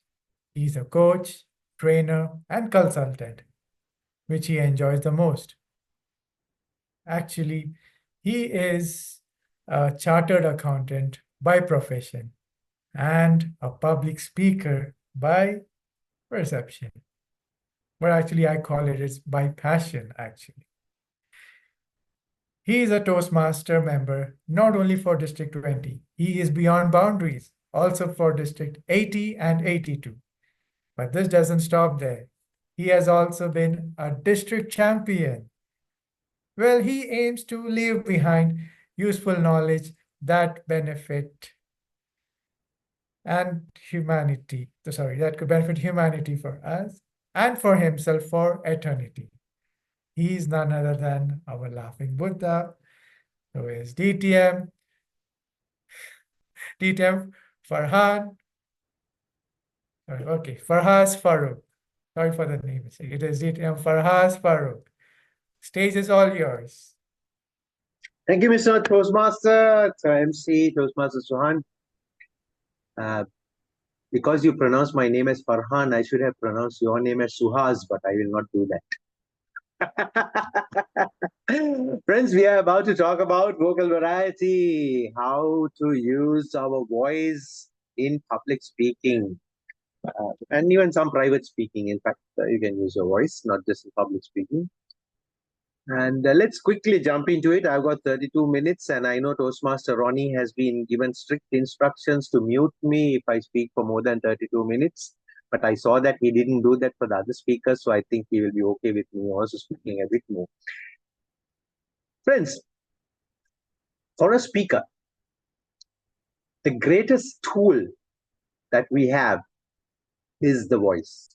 He's a coach, trainer, and consultant, which he enjoys the most. Actually, he is a chartered accountant by profession and a public speaker by perception. But actually, I call it it's by passion, actually. He is a Toastmaster member, not only for District 20, he is beyond boundaries, also for District 80 and 82. But this doesn't stop there. He has also been a district champion. Well, he aims to leave behind useful knowledge that benefit and humanity. Sorry, that could benefit humanity for us and for himself for eternity. He is none other than our laughing Buddha, who is DTM Farhan. Sorry, okay, Farhaz Farooq. Sorry for the name. It is DTM Farhaz Farooq. Stage is all yours. Thank you, Mr. Toastmaster, MC, Toastmaster Sohan. Because you pronounced my name as Farhan, I should have pronounced your name as Suhaz, but I will not do that. Friends, we are about to talk about vocal variety, how to use our voice in public speaking, and even some private speaking. In fact, you can use your voice, not just in public speaking. And let's quickly jump into it. I've got 32 minutes, and I know Toastmaster Ronnie has been given strict instructions to mute me if I speak for more than 32 minutes. But I saw that he didn't do that for the other speakers, so I think he will be okay with me also speaking a bit more. Friends, for a speaker, the greatest tool that we have is the voice.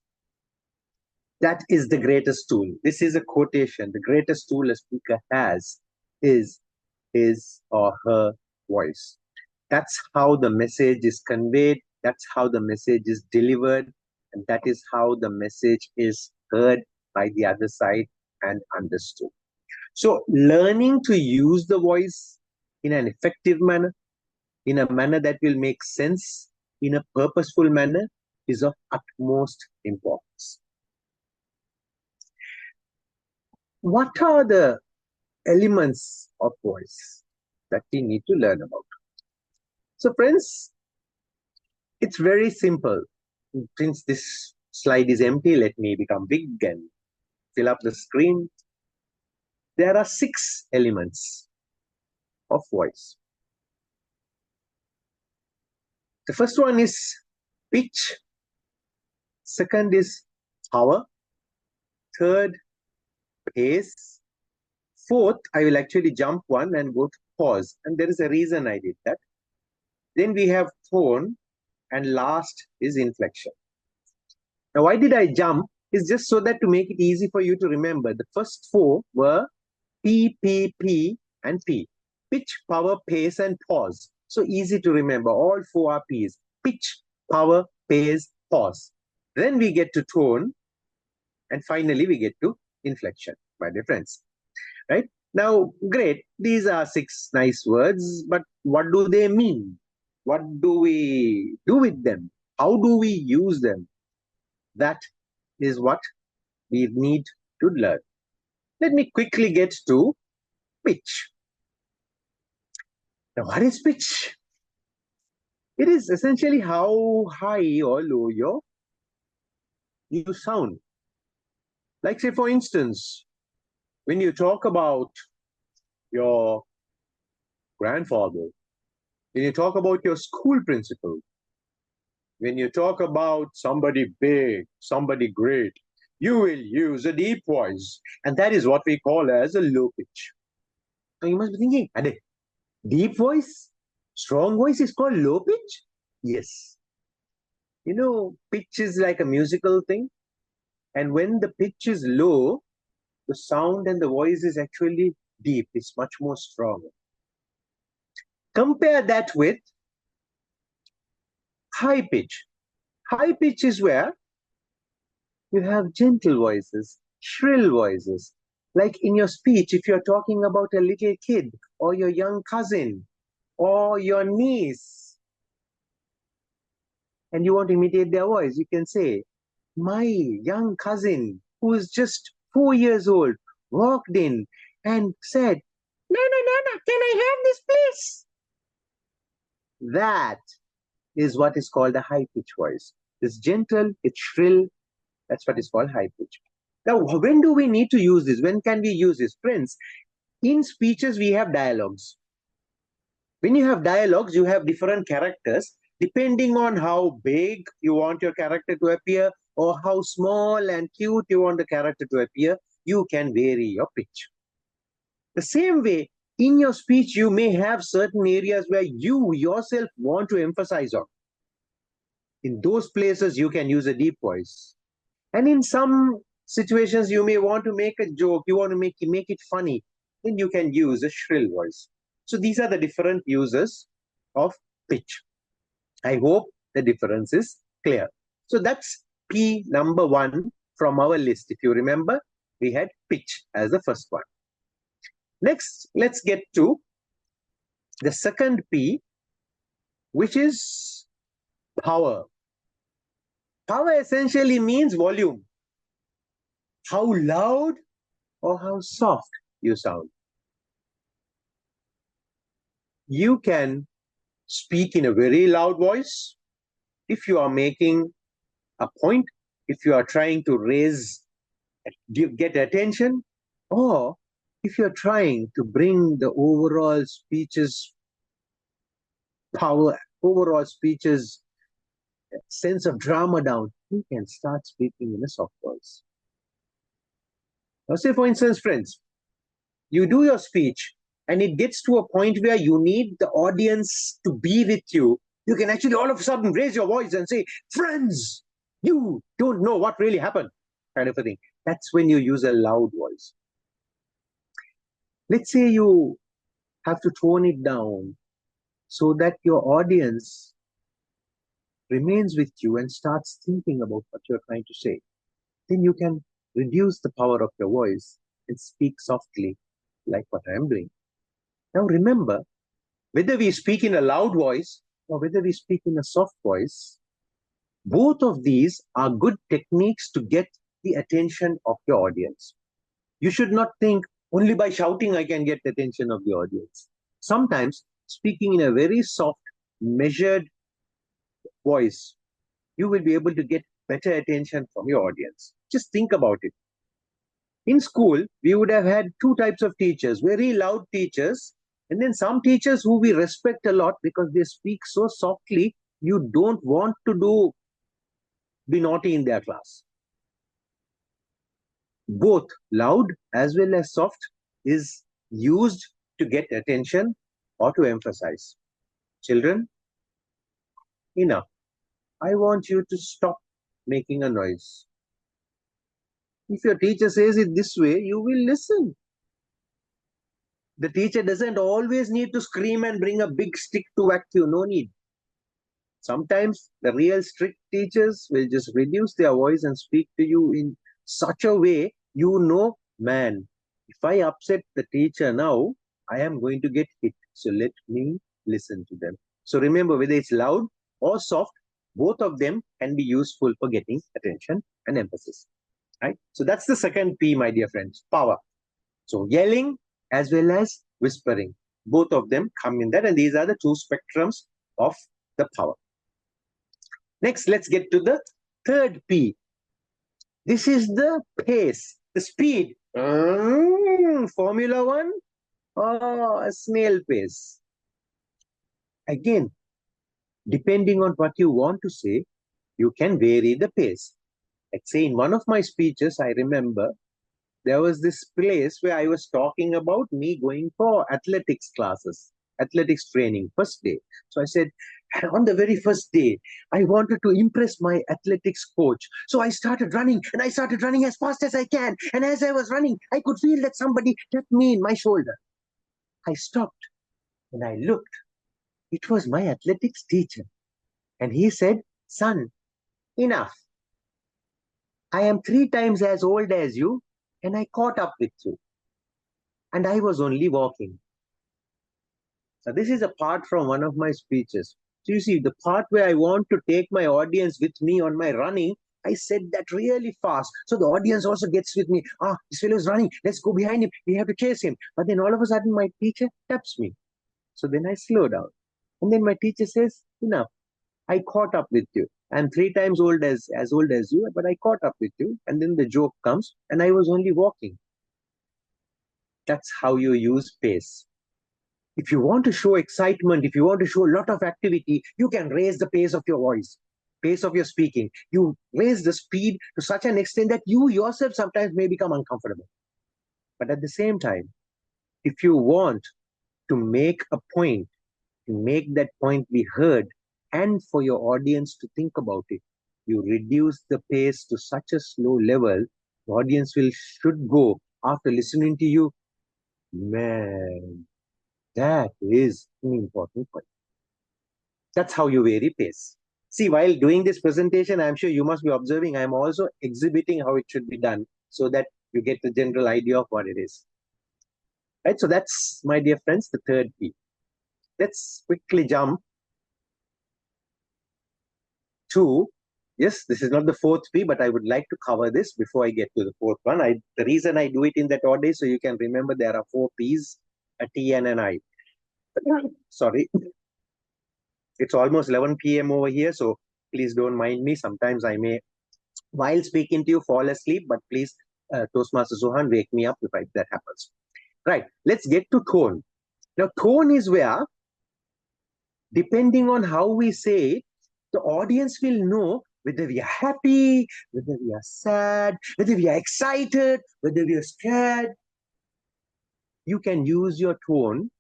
That is the greatest tool. This is a quotation. The greatest tool a speaker has is his or her voice. That's how the message is conveyed. That's how the message is delivered. And that is how the message is heard by the other side and understood. So learning to use the voice in an effective manner, in a manner that will make sense, in a purposeful manner, is of utmost importance. What are the elements of voice that we need to learn about? So friends, it's very simple. Since this slide is empty, let me become big and fill up the screen. There are 6 elements of voice. The first one is pitch. Second is power. Third, pace. Fourth, I will actually jump one and go to pause. And there is a reason I did that. Then we have tone, and last is inflection. Now, why did I jump? It's just so that to make it easy for you to remember. The first four were P, P, P, and P. Pitch, power, pace, and pause. So easy to remember. All four are P's. Pitch, power, pace, pause. Then we get to tone. And finally, we get to inflection, my dear friends. Right? Now, great. These are 6 nice words, but what do they mean? What do we do with them? How do we use them? That is what we need to learn. Let me quickly get to pitch. Now, what is pitch? It is essentially how high or low you sound. Like, say, for instance, when you talk about your grandfather, when you talk about your school principal, when you talk about somebody big, somebody great, you will use a deep voice. And that is what we call as a low pitch. Now you must be thinking, Ade, deep voice, strong voice is called low pitch? Yes. You know, pitch is like a musical thing. And when the pitch is low, the sound and the voice is actually deep. It's much more strong. Compare that with high pitch. High pitch is where you have gentle voices, shrill voices. Like in your speech, if you're talking about a little kid or your young cousin or your niece, and you want to imitate their voice, you can say, my young cousin, who is just 4 years old, walked in and said, Nana, Nana, can I have this, please? That is what is called a high pitch voice. It's gentle, it's shrill. That's what is called high pitch. Now, when do we need to use this? When can we use this? Friends, in speeches, we have dialogues. When you have dialogues, you have different characters. Depending on how big you want your character to appear or how small and cute you want the character to appear, you can vary your pitch. The same way, in your speech, you may have certain areas where you yourself want to emphasize on. In those places, you can use a deep voice. And in some situations, you may want to make a joke, you want to make it funny, then you can use a shrill voice. So these are the different uses of pitch. I hope the difference is clear. So that's P number 1 from our list. If you remember, we had pitch as the first one. Next, let's get to the second P, which is power. Power essentially means volume. How loud or how soft you sound. You can speak in a very loud voice if you are making a point, if you are trying to get attention, or if you're trying to bring the overall speech's power, overall speech's sense of drama down, you can start speaking in a soft voice. Now, say for instance, friends, you do your speech and it gets to a point where you need the audience to be with you. You can actually all of a sudden raise your voice and say, friends, you don't know what really happened, kind of a thing. That's when you use a loud voice. Let's say you have to tone it down so that your audience remains with you and starts thinking about what you're trying to say. Then you can reduce the power of your voice and speak softly, like what I am doing. Now remember, whether we speak in a loud voice or whether we speak in a soft voice, both of these are good techniques to get the attention of your audience. You should not think only by shouting I can get the attention of the audience. Sometimes speaking in a very soft, measured voice, you will be able to get better attention from your audience. Just think about it. In school, we would have had 2 types of teachers, very loud teachers, and then some teachers who we respect a lot because they speak so softly, you don't want to do be naughty in their class. Both loud as well as soft is used to get attention or to emphasize. Children, enough. I want you to stop making a noise. If your teacher says it this way, you will listen. The teacher doesn't always need to scream and bring a big stick to whack you. No need. Sometimes the real strict teachers will just reduce their voice and speak to you in such a way, you know, man, if I upset the teacher now, I am going to get hit. So let me listen to them. So remember, whether it's loud or soft, both of them can be useful for getting attention and emphasis. Right? So that's the second P, my dear friends, power. So yelling as well as whispering, both of them come in that, and these are the two spectrums of the power. Next, let's get to the third P. This is the pace, the speed. Formula One, a snail pace. Again, depending on what you want to say, you can vary the pace. Let's say in one of my speeches, I remember there was this place where I was talking about me going for athletics classes, athletics training, first day. So I said, on the very first day, I wanted to impress my athletics coach. So I started running, and I started running as fast as I can. And as I was running, I could feel that somebody tapped me in my shoulder. I stopped and I looked. It was my athletics teacher. And he said, son, enough. I am 3 times as old as you, and I caught up with you. And I was only walking. So this is a part from one of my speeches. So you see, the part where I want to take my audience with me on my running, I said that really fast. So the audience also gets with me. This fellow is running. Let's go behind him. We have to chase him. But then all of a sudden, my teacher taps me. So then I slow down. And then my teacher says, enough. I caught up with you. I'm 3 times as old as you, but I caught up with you. And then the joke comes, and I was only walking. That's how you use pace. If you want to show excitement, if you want to show a lot of activity, you can raise the pace of your voice, pace of your speaking. You raise the speed to such an extent that you yourself sometimes may become uncomfortable. But at the same time, if you want to make a point, to make that point be heard, and for your audience to think about it, you reduce the pace to such a slow level, the audience should go after listening to you, man, that is an important point. That's how you vary pace. See, while doing this presentation, I'm sure you must be observing, I'm also exhibiting how it should be done so that you get the general idea of what it is. Right, so that's, my dear friends, the third P. Let's quickly jump to, yes, this is not the fourth P, but I would like to cover this before I get to the fourth one. The reason I do it in that order is so you can remember there are 4 Ps, a T and an I. Sorry. It's almost 11 p.m. over here, so please don't mind me. Sometimes I may, while speaking to you, fall asleep, but please, Toastmaster Zohan, wake me up if that happens. Right, let's get to tone. Now, tone is where, depending on how we say it, the audience will know whether we are happy, whether we are sad, whether we are excited, whether we are scared. You can use your tone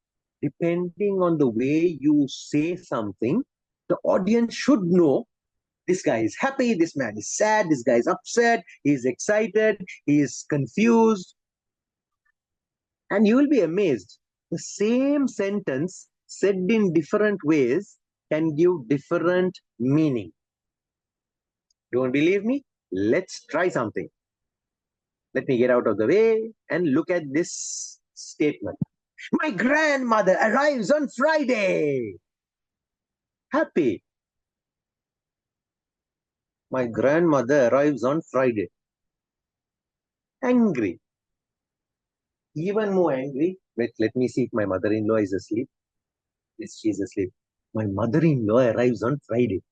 depending on the way you say something. The audience should know this guy is happy, this man is sad, this guy is upset, he's excited, he is confused. And you will be amazed. The same sentence said in different ways can give different meaning. Don't believe me? Let's try something. Let me get out of the way and look at this statement. My grandmother arrives on Friday. Happy. My grandmother arrives on Friday. Angry. Even more angry. Wait, let me see if my mother-in-law is asleep. Yes, she's asleep. My mother-in-law arrives on Friday.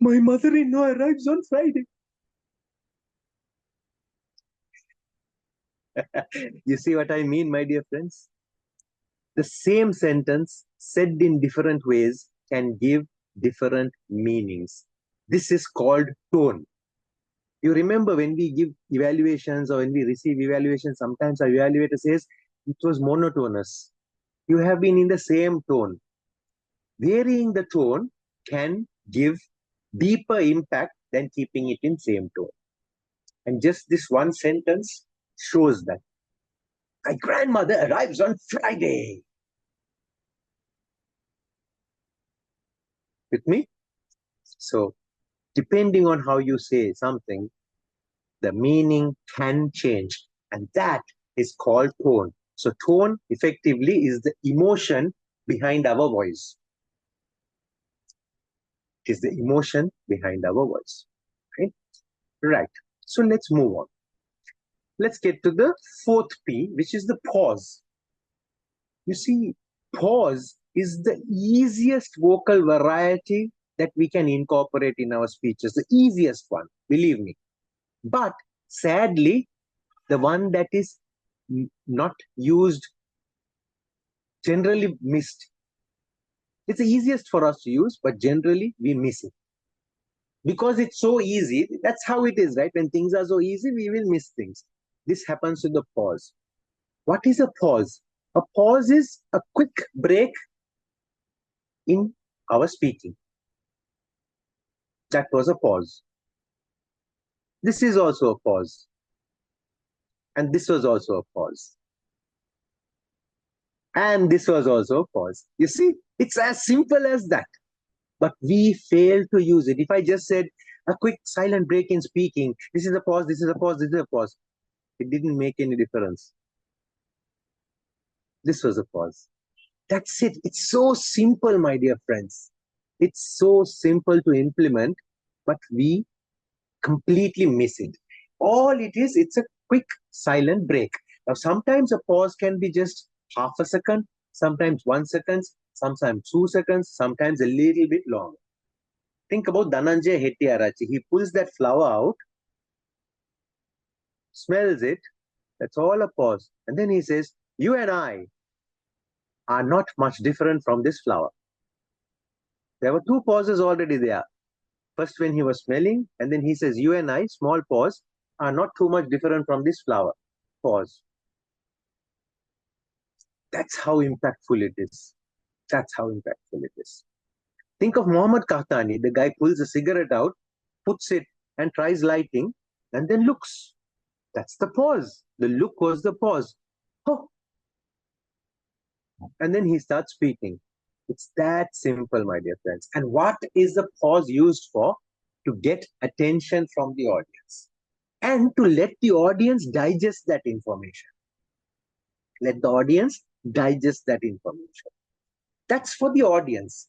My mother-in-law arrives on Friday. You see what I mean, my dear friends? The same sentence said in different ways can give different meanings. This is called tone. You remember when we give evaluations or when we receive evaluations, sometimes our evaluator says it was monotonous. You have been in the same tone. Varying the tone can give deeper impact than keeping it in same tone. And just this one sentence shows that. My grandmother arrives on Friday. With me? So, depending on how you say something, the meaning can change. And that is called tone. So, tone effectively is the emotion behind our voice. It is the emotion behind our voice. Okay? Right. So, let's move on. Let's get to the fourth P, which is the pause. You see, pause is the easiest vocal variety that we can incorporate in our speeches, the easiest one, believe me. But sadly, the one that is not used, generally missed. It's the easiest for us to use, but generally we miss it. Because it's so easy, that's how it is, right? When things are so easy, we will miss things. This happens to the pause. What is a pause? A pause is a quick break in our speaking. That was a pause. This is also a pause. And this was also a pause. And this was also a pause. You see, it's as simple as that. But we fail to use it. If I just said a quick silent break in speaking, this is a pause, this is a pause, this is a pause, it didn't make any difference. This was a pause. That's it. It's so simple, my dear friends. It's so simple to implement, but we completely miss it. All it is, it's a quick silent break. Now, sometimes a pause can be just half a second, sometimes 1 second, sometimes 2 seconds, sometimes a little bit longer. Think about Dhananjay Hettiarachi. He pulls that flower out, smells it, that's all a pause. And then he says, you and I are not much different from this flower. There were 2 pauses already there. First when he was smelling, and then he says, you and I, small pause, are not too much different from this flower. Pause. That's how impactful it is. That's how impactful it is. Think of Muhammad Kahtani. The guy pulls a cigarette out, puts it and tries lighting, and then looks. That's the pause. The look was the pause. Oh. And then he starts speaking. It's that simple, my dear friends. And what is the pause used for? To get attention from the audience and to let the audience digest that information. Let the audience digest that information. That's for the audience.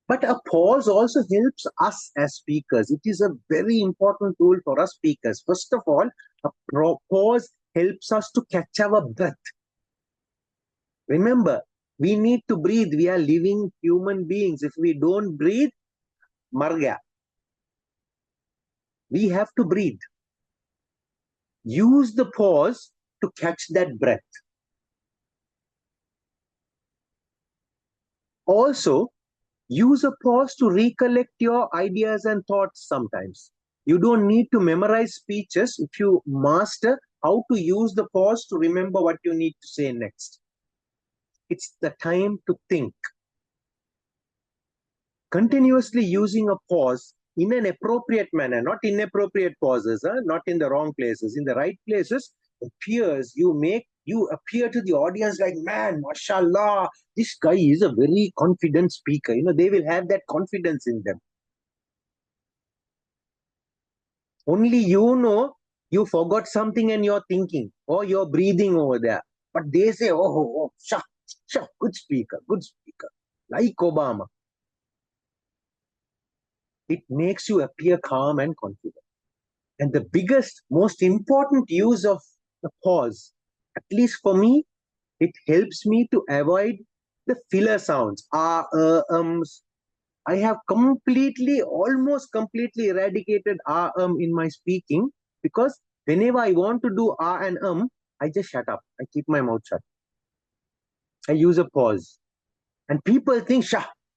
But a pause also helps us as speakers. It is a very important tool for us speakers. First of all, a pause helps us to catch our breath. Remember, we need to breathe. We are living human beings. If we don't breathe, mar gaya. We have to breathe. Use the pause to catch that breath. Also, use a pause to recollect your ideas and thoughts sometimes. You don't need to memorize speeches if you master how to use the pause to remember what you need to say next. It's the time to think. Continuously using a pause in an appropriate manner, not inappropriate pauses, not in the wrong places, in the right places, appears, you appear to the audience like, man, mashallah, this guy is a very confident speaker. You know, they will have that confidence in them. Only you know you forgot something and you're thinking, or you're breathing over there. But they say, oh, good speaker, like Obama. It makes you appear calm and confident. And the biggest, most important use of the pause, at least for me, it helps me to avoid the filler sounds, ums. I have almost completely eradicated in my speaking, because whenever I want to do and I just shut up. I keep my mouth shut. I use a pause. And people think,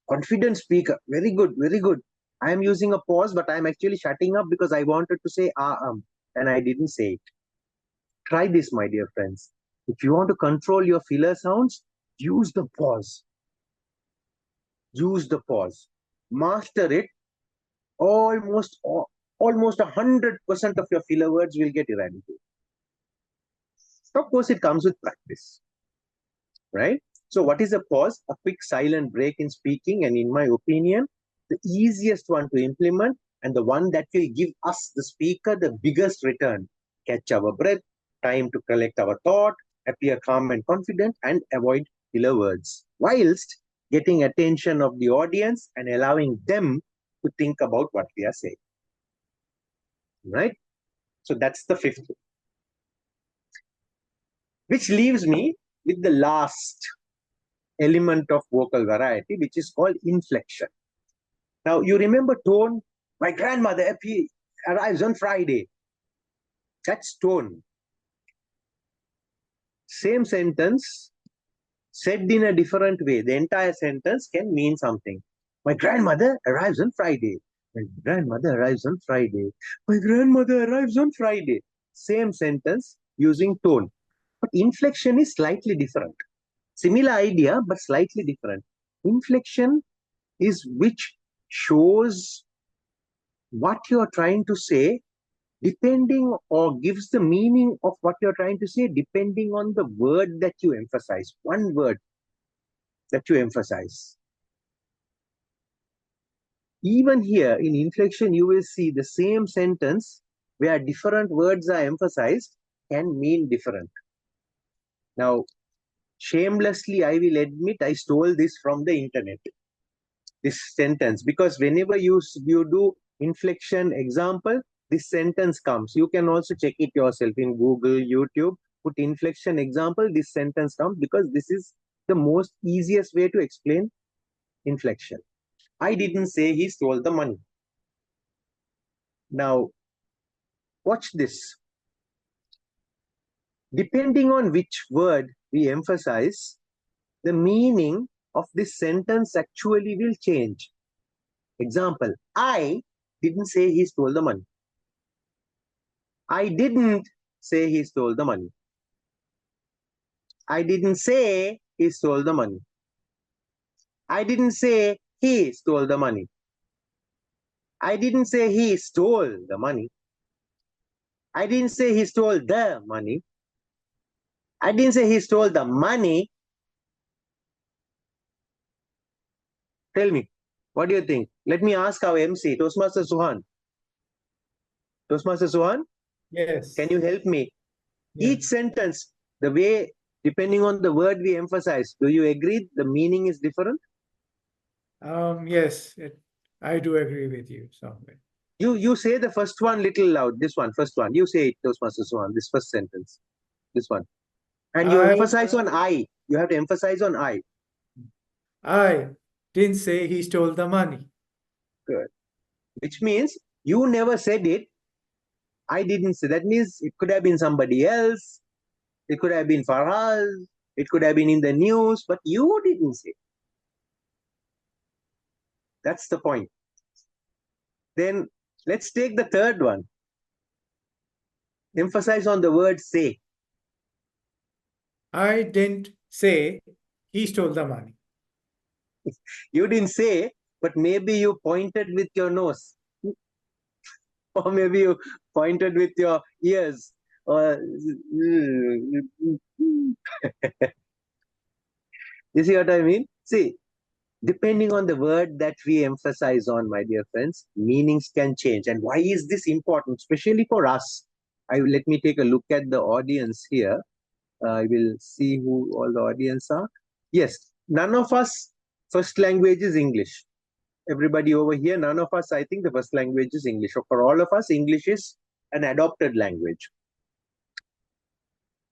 confident speaker, very good, very good. I am using a pause, but I am actually shutting up because I wanted to say and I didn't say it. Try this, my dear friends. If you want to control your filler sounds, use the pause. Use the pause. Master it. Almost 100% of your filler words will get eradicated. Of course, it comes with practice, right? So what is a pause? A quick silent break in speaking, and in my opinion, the easiest one to implement and the one that will give us, the speaker, the biggest return. Catch our breath, time to collect our thought, appear calm and confident, and avoid filler words, whilst getting attention of the audience and allowing them to think about what we are saying. Right? So that's the fifth. Which leaves me with the last element of vocal variety, which is called inflection. Now, you remember tone? My grandmother arrives on Friday. That's tone. Same sentence said in a different way. The entire sentence can mean something. My grandmother arrives on Friday. My grandmother arrives on Friday. My grandmother arrives on Friday. Same sentence using tone. But inflection is slightly different. Similar idea, but slightly different. Inflection is which shows what you're trying to say depending, or gives the meaning of what you're trying to say depending on the word that you emphasize. One word that you emphasize. Even here in inflection, you will see the same sentence where different words are emphasized can mean different. Now, shamelessly, I will admit I stole this from the internet, this sentence, because whenever you do inflection example, this sentence comes. You can also check it yourself in Google, YouTube, put inflection example, this sentence comes, because this is the most easiest way to explain inflection. I didn't say he stole the money. Now, watch this. Depending on which word we emphasize, the meaning of this sentence actually will change. Example, I didn't say he stole the money. I didn't say he stole the money. I didn't say he stole the money. I didn't say he stole the money. I didn't say he stole the money. I didn't say he stole the money. I didn't say he stole the money. Tell me, what do you think? Let me ask our MC, Toastmaster Suhan. Toastmaster Suhan? Yes. Can you help me? Yeah. Each sentence, the way, depending on the word we emphasize, do you agree the meaning is different? Yes, I do agree with you somewhere. You say the first one little loud. This one, first one. You say it, Toastmaster Suhan, this first sentence. This one. And you emphasize on I. You have to emphasize on I. I didn't say he stole the money. Good. Which means you never said it. I didn't say. That means it could have been somebody else. It could have been Faraz. It could have been in the news, but you didn't say. That's the point. Then let's take the third one. Emphasize on the word say. I didn't say he stole the money. You didn't say, but maybe you pointed with your nose. Or maybe you pointed with your ears. Or you see what I mean? See, depending on the word that we emphasize on, my dear friends, meanings can change. And why is this important, especially for us? Let me take a look at the audience here. I will see who all the audience are. Yes, none of us first language is English. Everybody over here, none of us, I think the first language is English. So for all of us, English is an adopted language.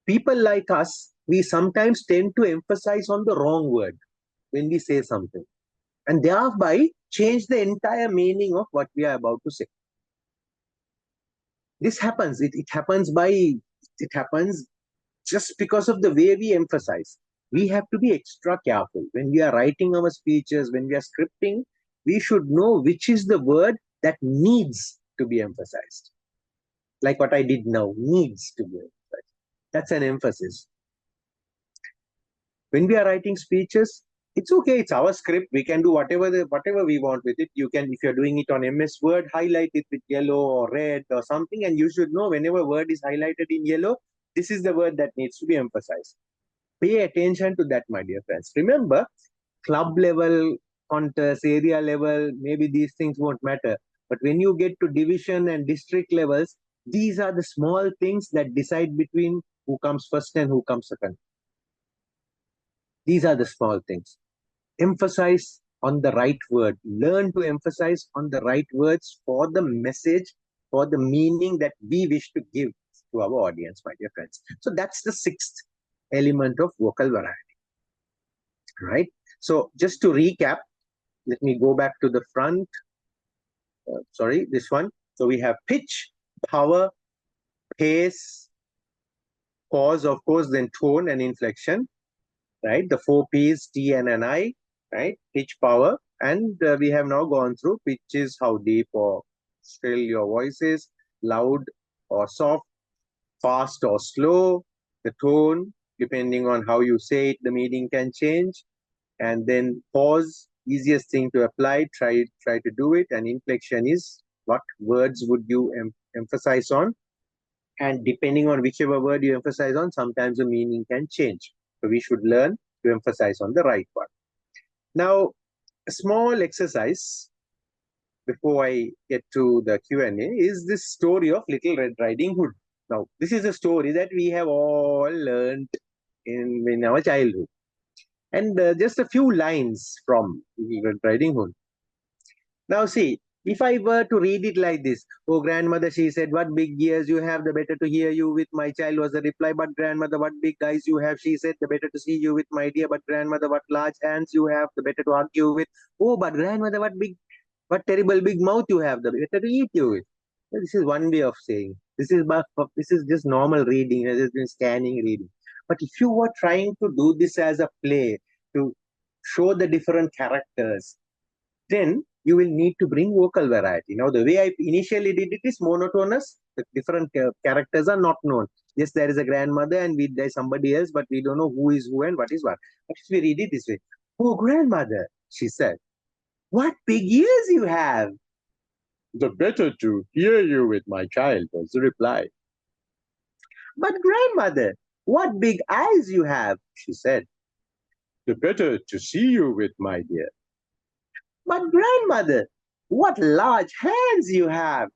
People like us, we sometimes tend to emphasize on the wrong word when we say something, and thereby change the entire meaning of what we are about to say. This happens. It happens just because of the way we emphasize. We have to be extra careful when we are writing our speeches, when we are scripting. we should know which is the word that needs to be emphasized. Like what I did now, needs to be emphasized. That's an emphasis. When we are writing speeches, it's okay, it's our script. We can do whatever we want with it. You can, if you're doing it on MS Word, highlight it with yellow or red or something, and you should know whenever word is highlighted in yellow, this is the word that needs to be emphasized. Pay attention to that, my dear friends. Remember, club level, contest, area level, maybe these things won't matter. But when you get to division and district levels, these are the small things that decide between who comes first and who comes second. These are the small things. Emphasize on the right word. Learn to emphasize on the right words for the message, for the meaning that we wish to give to our audience, my dear friends. So that's the sixth element of vocal variety, right? So just to recap, let me go back to the front. Sorry, this one. So we have pitch, power, pace, pause, of course, then tone and inflection, right? The 4 P's, T, N, and I, right? Pitch, power. And we have now gone through pitch is how deep or shrill your voice is, loud or soft, fast or slow, the tone, depending on how you say it, the meaning can change. And then pause, easiest thing to apply, try to do it. And inflection is what words would you emphasize on. And depending on whichever word you emphasize on, sometimes the meaning can change. So we should learn to emphasize on the right one. Now, a small exercise before I get to the Q&A is this story of Little Red Riding Hood. Now, this is a story that we have all learned in our childhood. And just a few lines from Little Red Riding Hood. Now, see, if I were to read it like this, oh, grandmother, she said, what big ears you have, the better to hear you with, my child, was the reply. But grandmother, what big eyes you have, she said, the better to see you with, my dear. But grandmother, what large hands you have, the better to hug you with. Oh, but grandmother, what terrible big mouth you have, the better to eat you with. Well, this is one way of saying. This is just normal reading, rather than scanning reading. But if you were trying to do this as a play, to show the different characters, then you will need to bring vocal variety. Now, the way I initially did it is monotonous. The different characters are not known. Yes, there is a grandmother and there's somebody else, but we don't know who is who and what is what. But if we read it this way, oh, grandmother, she said, what big ears you have. The better to hear you with, my child, was the reply. But grandmother, what big eyes you have, she said. The better to see you with, my dear. But grandmother, what large hands you have.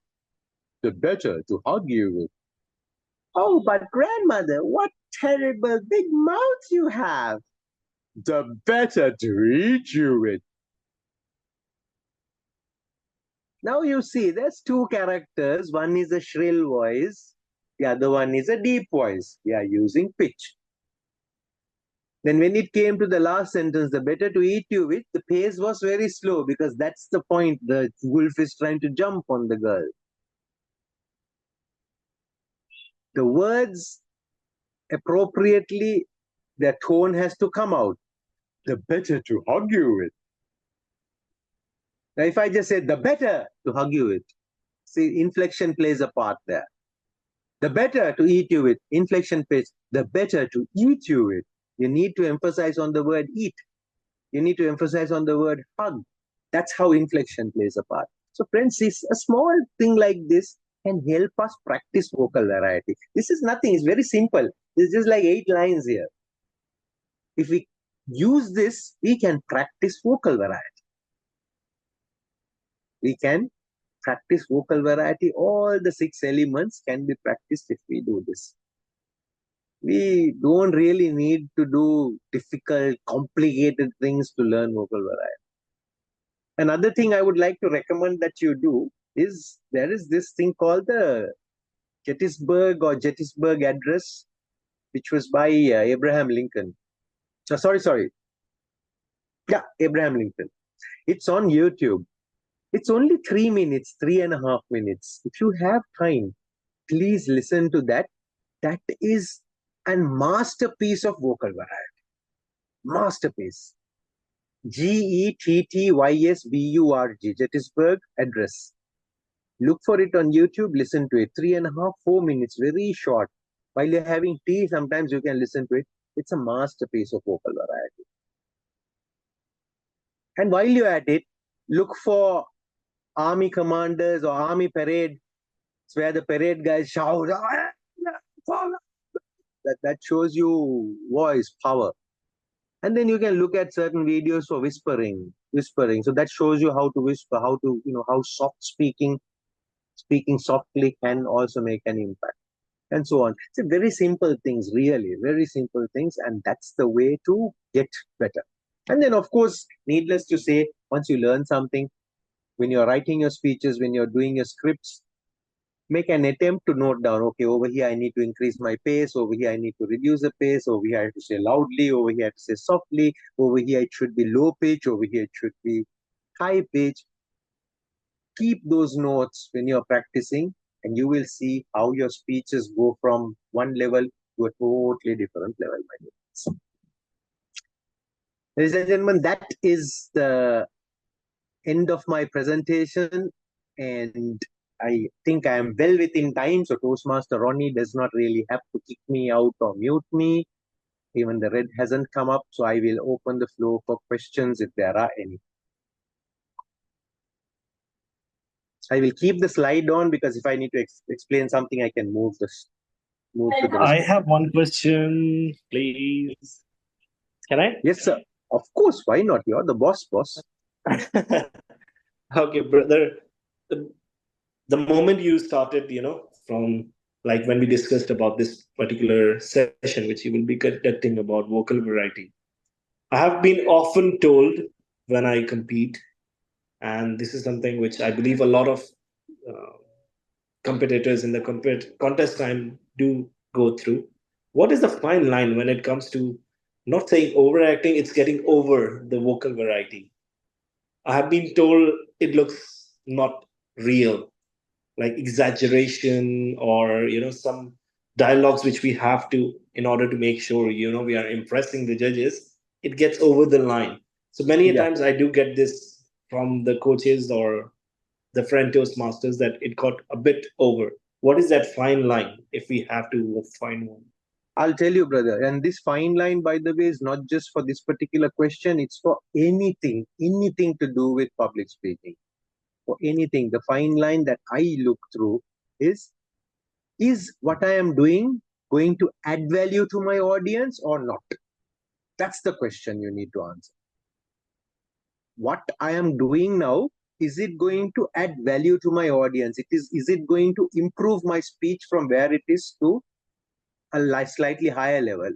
The better to hug you with. Oh, but grandmother, what terrible big mouth you have. The better to eat you with. Now you see, there's two characters. One is a shrill voice. The other one is a deep voice. We are using pitch. Then when it came to the last sentence, the better to eat you with, the pace was very slow because that's the point. The wolf is trying to jump on the girl. The words appropriately, their tone has to come out. The better to hug you with. Now, if I just say the better to hug you with, see, inflection plays a part there. The better to eat you with, inflection plays, the better to eat you with. You need to emphasize on the word eat. You need to emphasize on the word hug. That's how inflection plays a part. So friends, a small thing like this can help us practice vocal variety. This is nothing, it's very simple. It's just like 8 lines here. If we use this, we can practice vocal variety. We can practice vocal variety. All the 6 elements can be practiced if we do this. We don't really need to do difficult, complicated things to learn vocal variety. Another thing I would like to recommend that you do is there is this thing called the Gettysburg Address, which was by Abraham Lincoln. Sorry. Yeah, Abraham Lincoln. It's on YouTube. It's only 3 minutes, 3.5 minutes. If you have time, please listen to that. That is a masterpiece of vocal variety. Masterpiece. Gettysburg, Gettysburg Address. Look for it on YouTube, listen to it. 3.5, 4 minutes, very short. While you're having tea, sometimes you can listen to it. It's a masterpiece of vocal variety. And while you're at it, look for army commanders or army parade. It's where the parade guys shout. That shows you voice, power. And then you can look at certain videos for whispering. So that shows you how to whisper, how to, how soft speaking softly can also make an impact, and so on. So very simple things, really, very simple things. And that's the way to get better. And then, of course, needless to say, once you learn something, when you're writing your speeches, when you're doing your scripts, make an attempt to note down, okay, over here I need to increase my pace, over here I need to reduce the pace, over here I have to say loudly, over here I have to say softly, over here it should be low pitch, over here it should be high pitch. Keep those notes when you're practicing, and you will see how your speeches go from one level to a totally different level. Ladies and gentlemen, that is the end of my presentation, and I think I am well within time, so Toastmaster Ronnie does not really have to kick me out or mute me. Even the red hasn't come up, so I will open the floor for questions if there are any. I will keep the slide on because if I need to explain something, I can move this. I have one question, please. Can I? Yes, sir. Of course. Why not? You're the boss. Okay, brother. The moment you started, from like when we discussed about this particular session, which you will be conducting about vocal variety, I have been often told when I compete, and this is something which I believe a lot of competitors in the contest time do go through. What is the fine line when it comes to not saying overacting, it's getting over the vocal variety? I have been told it looks not real, like exaggeration or some dialogues which we have to in order to make sure we are impressing the judges. It gets over the line. So many times I do get this from the coaches or the friend Toastmasters that it got a bit over. What is that fine line if we have to find one? I'll tell you, brother. And this fine line, by the way, is not just for this particular question. It's for anything to do with public speaking. For anything, the fine line that I look through is what I am doing going to add value to my audience or not? That's the question you need to answer. What I am doing now, is it going to add value to my audience? Is it going to improve my speech from where it is to a slightly higher level?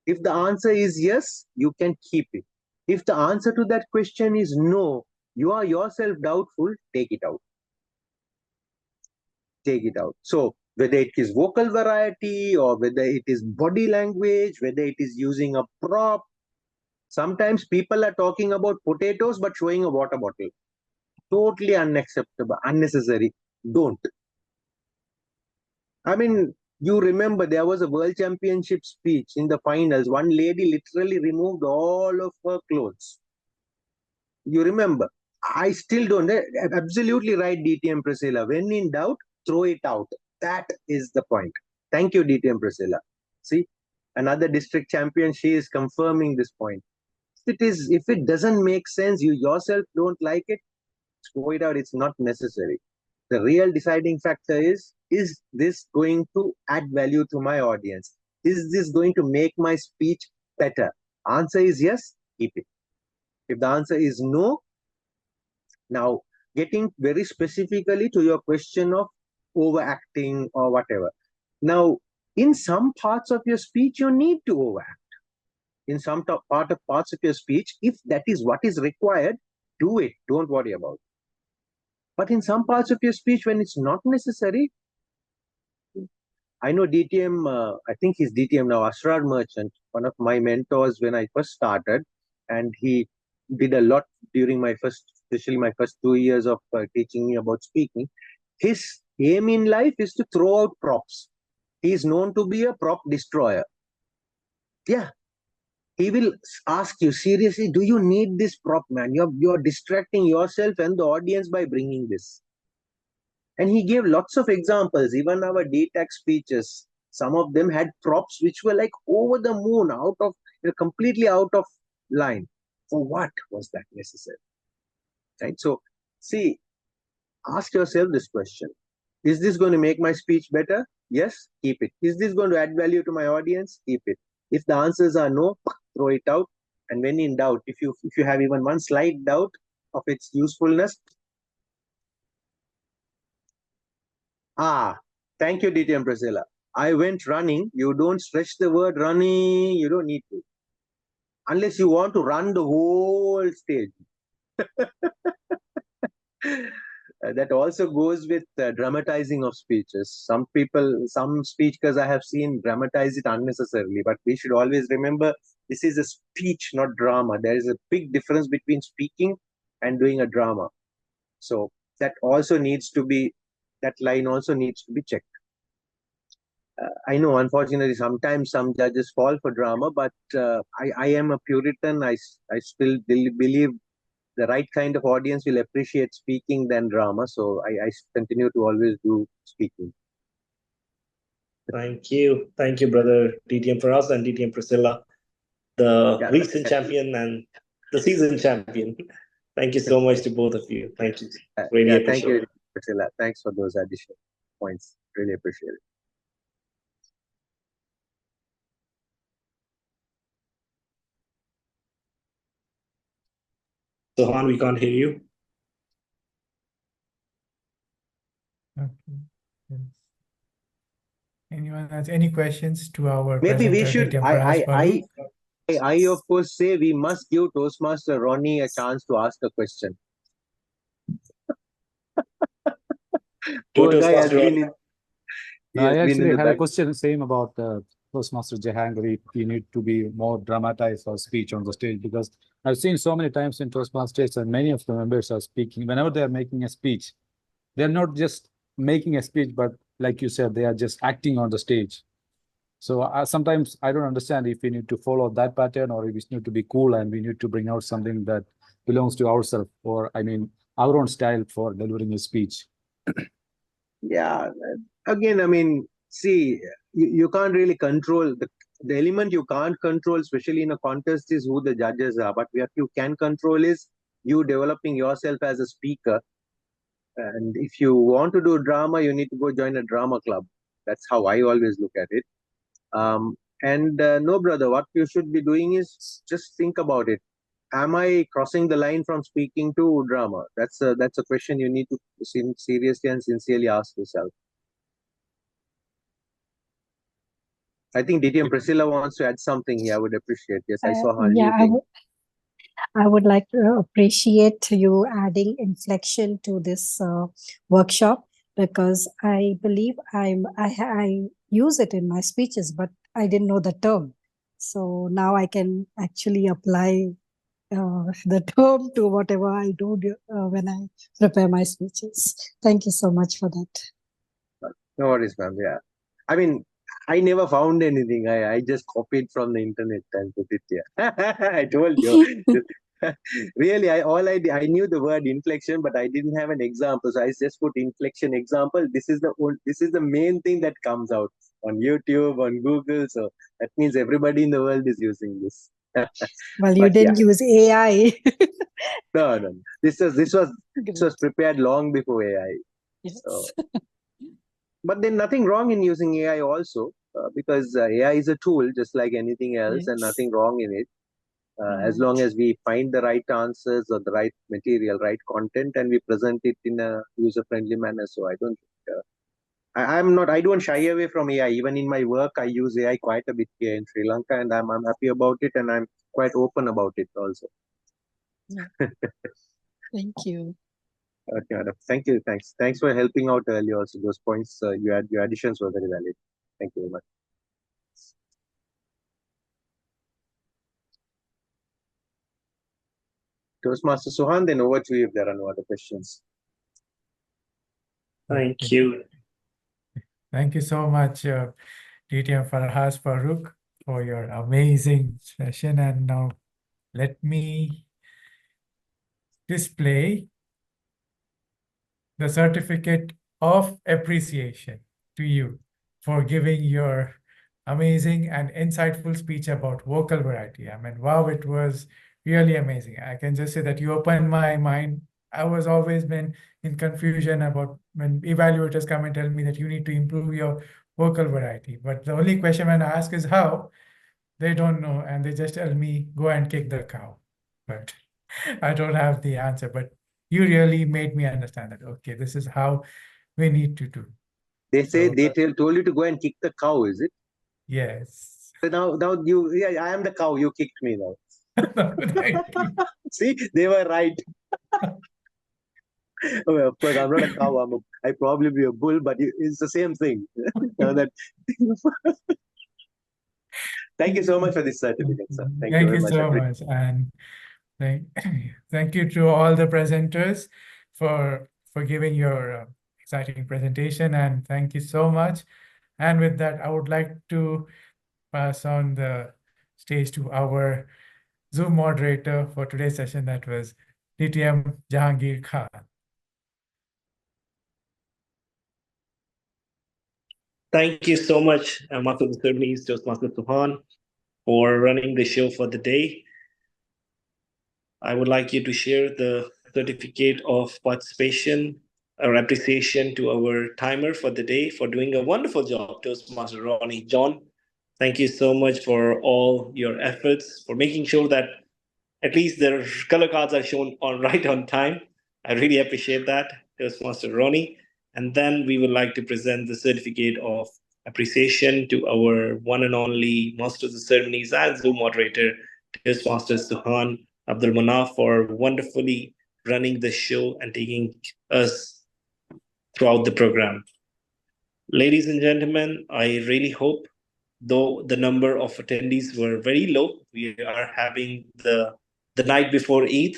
If the answer is yes, you can keep it. If the answer to that question is no, you are yourself doubtful, take it out. Take it out. So whether it is vocal variety or whether it is body language, whether it is using a prop, sometimes people are talking about potatoes but showing a water bottle. Totally unacceptable, unnecessary. Don't. I mean, you remember there was a world championship speech in the finals. One lady literally removed all of her clothes. You remember? I still don't. Absolutely right, DTM Priscilla. When in doubt, throw it out. That is the point. Thank you, DTM Priscilla. See, another district champion, she is confirming this point. If it doesn't make sense, you yourself don't like it, throw it out. It's not necessary. The real deciding factor is this going to add value to my audience? Is this going to make my speech better? Answer is yes, keep it. If the answer is no, now getting very specifically to your question of overacting or whatever. Now, in some parts of your speech, you need to overact. In some parts of your speech, if that is what is required, do it. Don't worry about it. But in some parts of your speech, when it's not necessary, I know DTM, I think he's DTM now, Asrar Merchant, one of my mentors when I first started, and he did a lot during especially my first 2 years of teaching me about speaking. His aim in life is to throw out props. He is known to be a prop destroyer. Yeah, he will ask you seriously, do you need this prop, man? You're distracting yourself and the audience by bringing this. And he gave lots of examples, even our DTAC speeches. Some of them had props which were like over the moon, out of, completely out of line. For what was that necessary? Right? So, see, ask yourself this question. Is this going to make my speech better? Yes, keep it. Is this going to add value to my audience? Keep it. If the answers are no, throw it out. And when in doubt, if you have even one slight doubt of its usefulness, thank you, DTM Priscilla. I went running. You don't stretch the word running. You don't need to. Unless you want to run the whole stage. That also goes with dramatizing of speeches. Some speakers I have seen dramatize it unnecessarily, but we should always remember this is a speech, not drama. There is a big difference between speaking and doing a drama. So that also needs to be, that line also needs to be checked. I know, unfortunately, sometimes some judges fall for drama, but I am a Puritan. I still believe the right kind of audience will appreciate speaking than drama. So I continue to always do speaking. Thank you, brother DTM Faraz and DTM Priscilla, the recent champion and the seasoned champion. Thank you so much to both of you. Thank you. Really appreciate thank you, it. Priscilla. Thanks for those additional points. Really appreciate it. Sohan, we can't hear you. Okay. Yes. Anyone has any questions to our Maybe we presenter, should, DTM Faraz Farooq? I of course say we must give Toastmaster Ronnie a chance to ask a question. Poor guy has been in. I actually had a question same about Toastmaster Jahangir. You need to be more dramatized for speech on the stage, because I've seen so many times in Toastmasters and many of the members are speaking. Whenever they are making a speech, they're not just making a speech, but like you said, they are just acting on the stage. So sometimes I don't understand if we need to follow that pattern or if we need to be cool and we need to bring out something that belongs to ourselves, or I mean, our own style for delivering a speech. Yeah, again, I mean, see, you can't really control the element you can't control, especially in a contest, is who the judges are. But what you can control is you developing yourself as a speaker. And if you want to do drama, you need to go join a drama club. That's how I always look at it. No, brother, what you should be doing is just think about it. Am I crossing the line from speaking to drama? That's a question you need to seriously and sincerely ask yourself. I think DTM Priscilla wants to add something here. I would appreciate. Yes, I saw her. Yeah, I would like to appreciate you adding inflection to this workshop, because I believe I use it in my speeches, but I didn't know the term. So now I can actually apply the term to whatever I do when I prepare my speeches. Thank you so much for that. No worries, ma'am. Yeah. I mean, I never found anything. I just copied from the internet and put it here. I told you. Really, I knew the word inflection, but I didn't have an example. So I just put inflection example. This is the main thing that comes out on YouTube, on Google. So that means everybody in the world is using this. Well, you didn't use AI. No. This was prepared long before AI. Yes. So. But then nothing wrong in using AI also, because AI is a tool just like anything else, and nothing wrong in it. As long as we find the right answers or the right material, right content, and we present it in a user-friendly manner. So I don't shy away from AI. Even in my work, I use AI quite a bit here in Sri Lanka, and I'm happy about it, and I'm quite open about it also. Thank you. Okay, madam. Thank you. Thanks for helping out earlier also. Those points, your additions were very valid. Thank you very much. Toastmaster Sohan, then over to you if there are no other questions. Thank you. Thank you so much, DTM Farhas Farooq, for your amazing session. And now let me display the certificate of appreciation to you for giving your amazing and insightful speech about vocal variety. I mean, wow, it was really amazing. I can just say that you opened my mind. I was always been in confusion about when evaluators come and tell me that you need to improve your vocal variety. But the only question when I ask is how, they don't know, and they just tell me, go and kick the cow. But I don't have the answer. But you really made me understand that, okay, this is how we need to do. They say So, told you to go and kick the cow, is it? yes. So now you, yeah, I am the cow. You kicked me now. Thank you. See, they were right. Well, of course, I'm not a cow. I probably be a bull, but it's the same thing. Now that. Thank you so much for this certificate, sir. Thank you very much. So much. And thank, thank you to all the presenters for giving your exciting presentation. And thank you so much. And with that, I would like to pass on the stage to our Zoom moderator for today's session. That was DTM Jahangir Khan. Thank you so much, Master of the Ceremonies, Toastmaster Suhan, for running the show for the day. I would like you to share the certificate of participation or appreciation to our timer for the day for doing a wonderful job, Toastmaster Ronnie John. Thank you so much for all your efforts, for making sure that at least the color cards are shown right on time. I really appreciate that, Toastmaster Ronnie. And then we would like to present the certificate of appreciation to our one and only Master of the Ceremonies and Zoom moderator, Toastmaster Suhan Abdul Manaf, for wonderfully running the show and taking us throughout the program. Ladies and gentlemen, I really hope, though the number of attendees were very low, we are having the night before Eid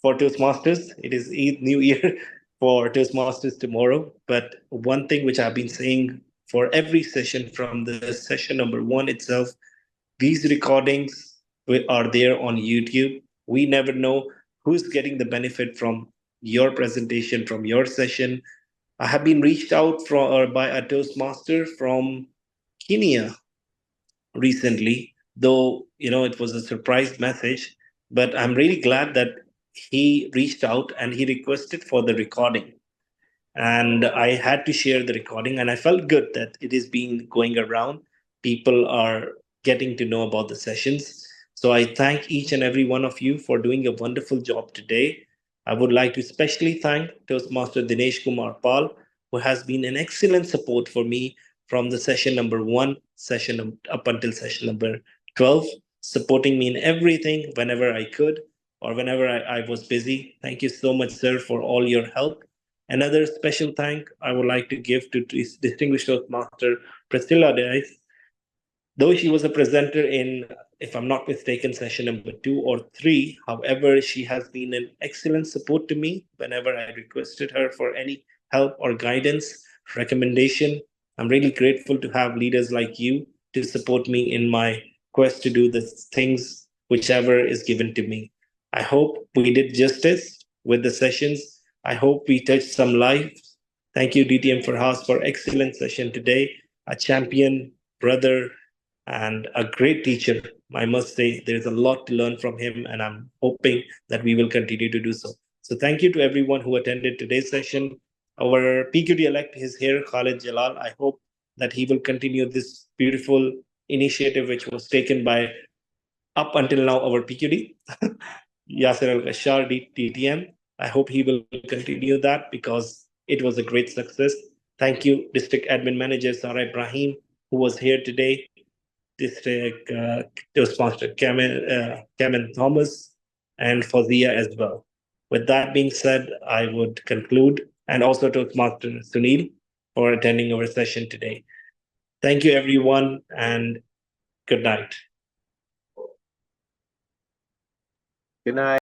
for Toastmasters. It is Eid New Year for Toastmasters tomorrow. But one thing which I've been saying for every session from the session number 1 itself, these recordings are there on YouTube. We never know who's getting the benefit from your presentation, from your session. I have been reached out by a Toastmaster from Kenya recently, though it was a surprise message. But I'm really glad that he reached out and he requested for the recording. And I had to share the recording, and I felt good that it is being going around. People are getting to know about the sessions. So I thank each and every one of you for doing a wonderful job today. I would like to especially thank Toastmaster Dinesh Kumar Pal, who has been an excellent support for me from the session number 1 session up until session number 12, supporting me in everything whenever I could or whenever I was busy. Thank you so much, sir, for all your help. Another special thank I would like to give to distinguished Toastmaster Priscilla Dice. Though she was a presenter in, if I'm not mistaken, session number 2 or 3, however, she has been an excellent support to me whenever I requested her for any help or guidance, recommendation. I'm really grateful to have leaders like you to support me in my quest to do the things whichever is given to me. I hope we did justice with the sessions. I hope we touched some lives. Thank you, DTM Farhas, for excellent session today. A champion, brother, and a great teacher. I must say there's a lot to learn from him, and I'm hoping that we will continue to do so. So thank you to everyone who attended today's session. Our PQD elect is here, Khalid Jalal. I hope that he will continue this beautiful initiative which was taken by, up until now, our PQD, Yasser Al-Ghashar, DTM. I hope he will continue that because it was a great success. Thank you, District Admin Manager Sarah Ibrahim, who was here today. District Toastmaster Kamen Thomas, and Fazia as well. With that being said, I would conclude, and also Toastmaster Sunil for attending our session today. Thank you, everyone, and good night. Good night.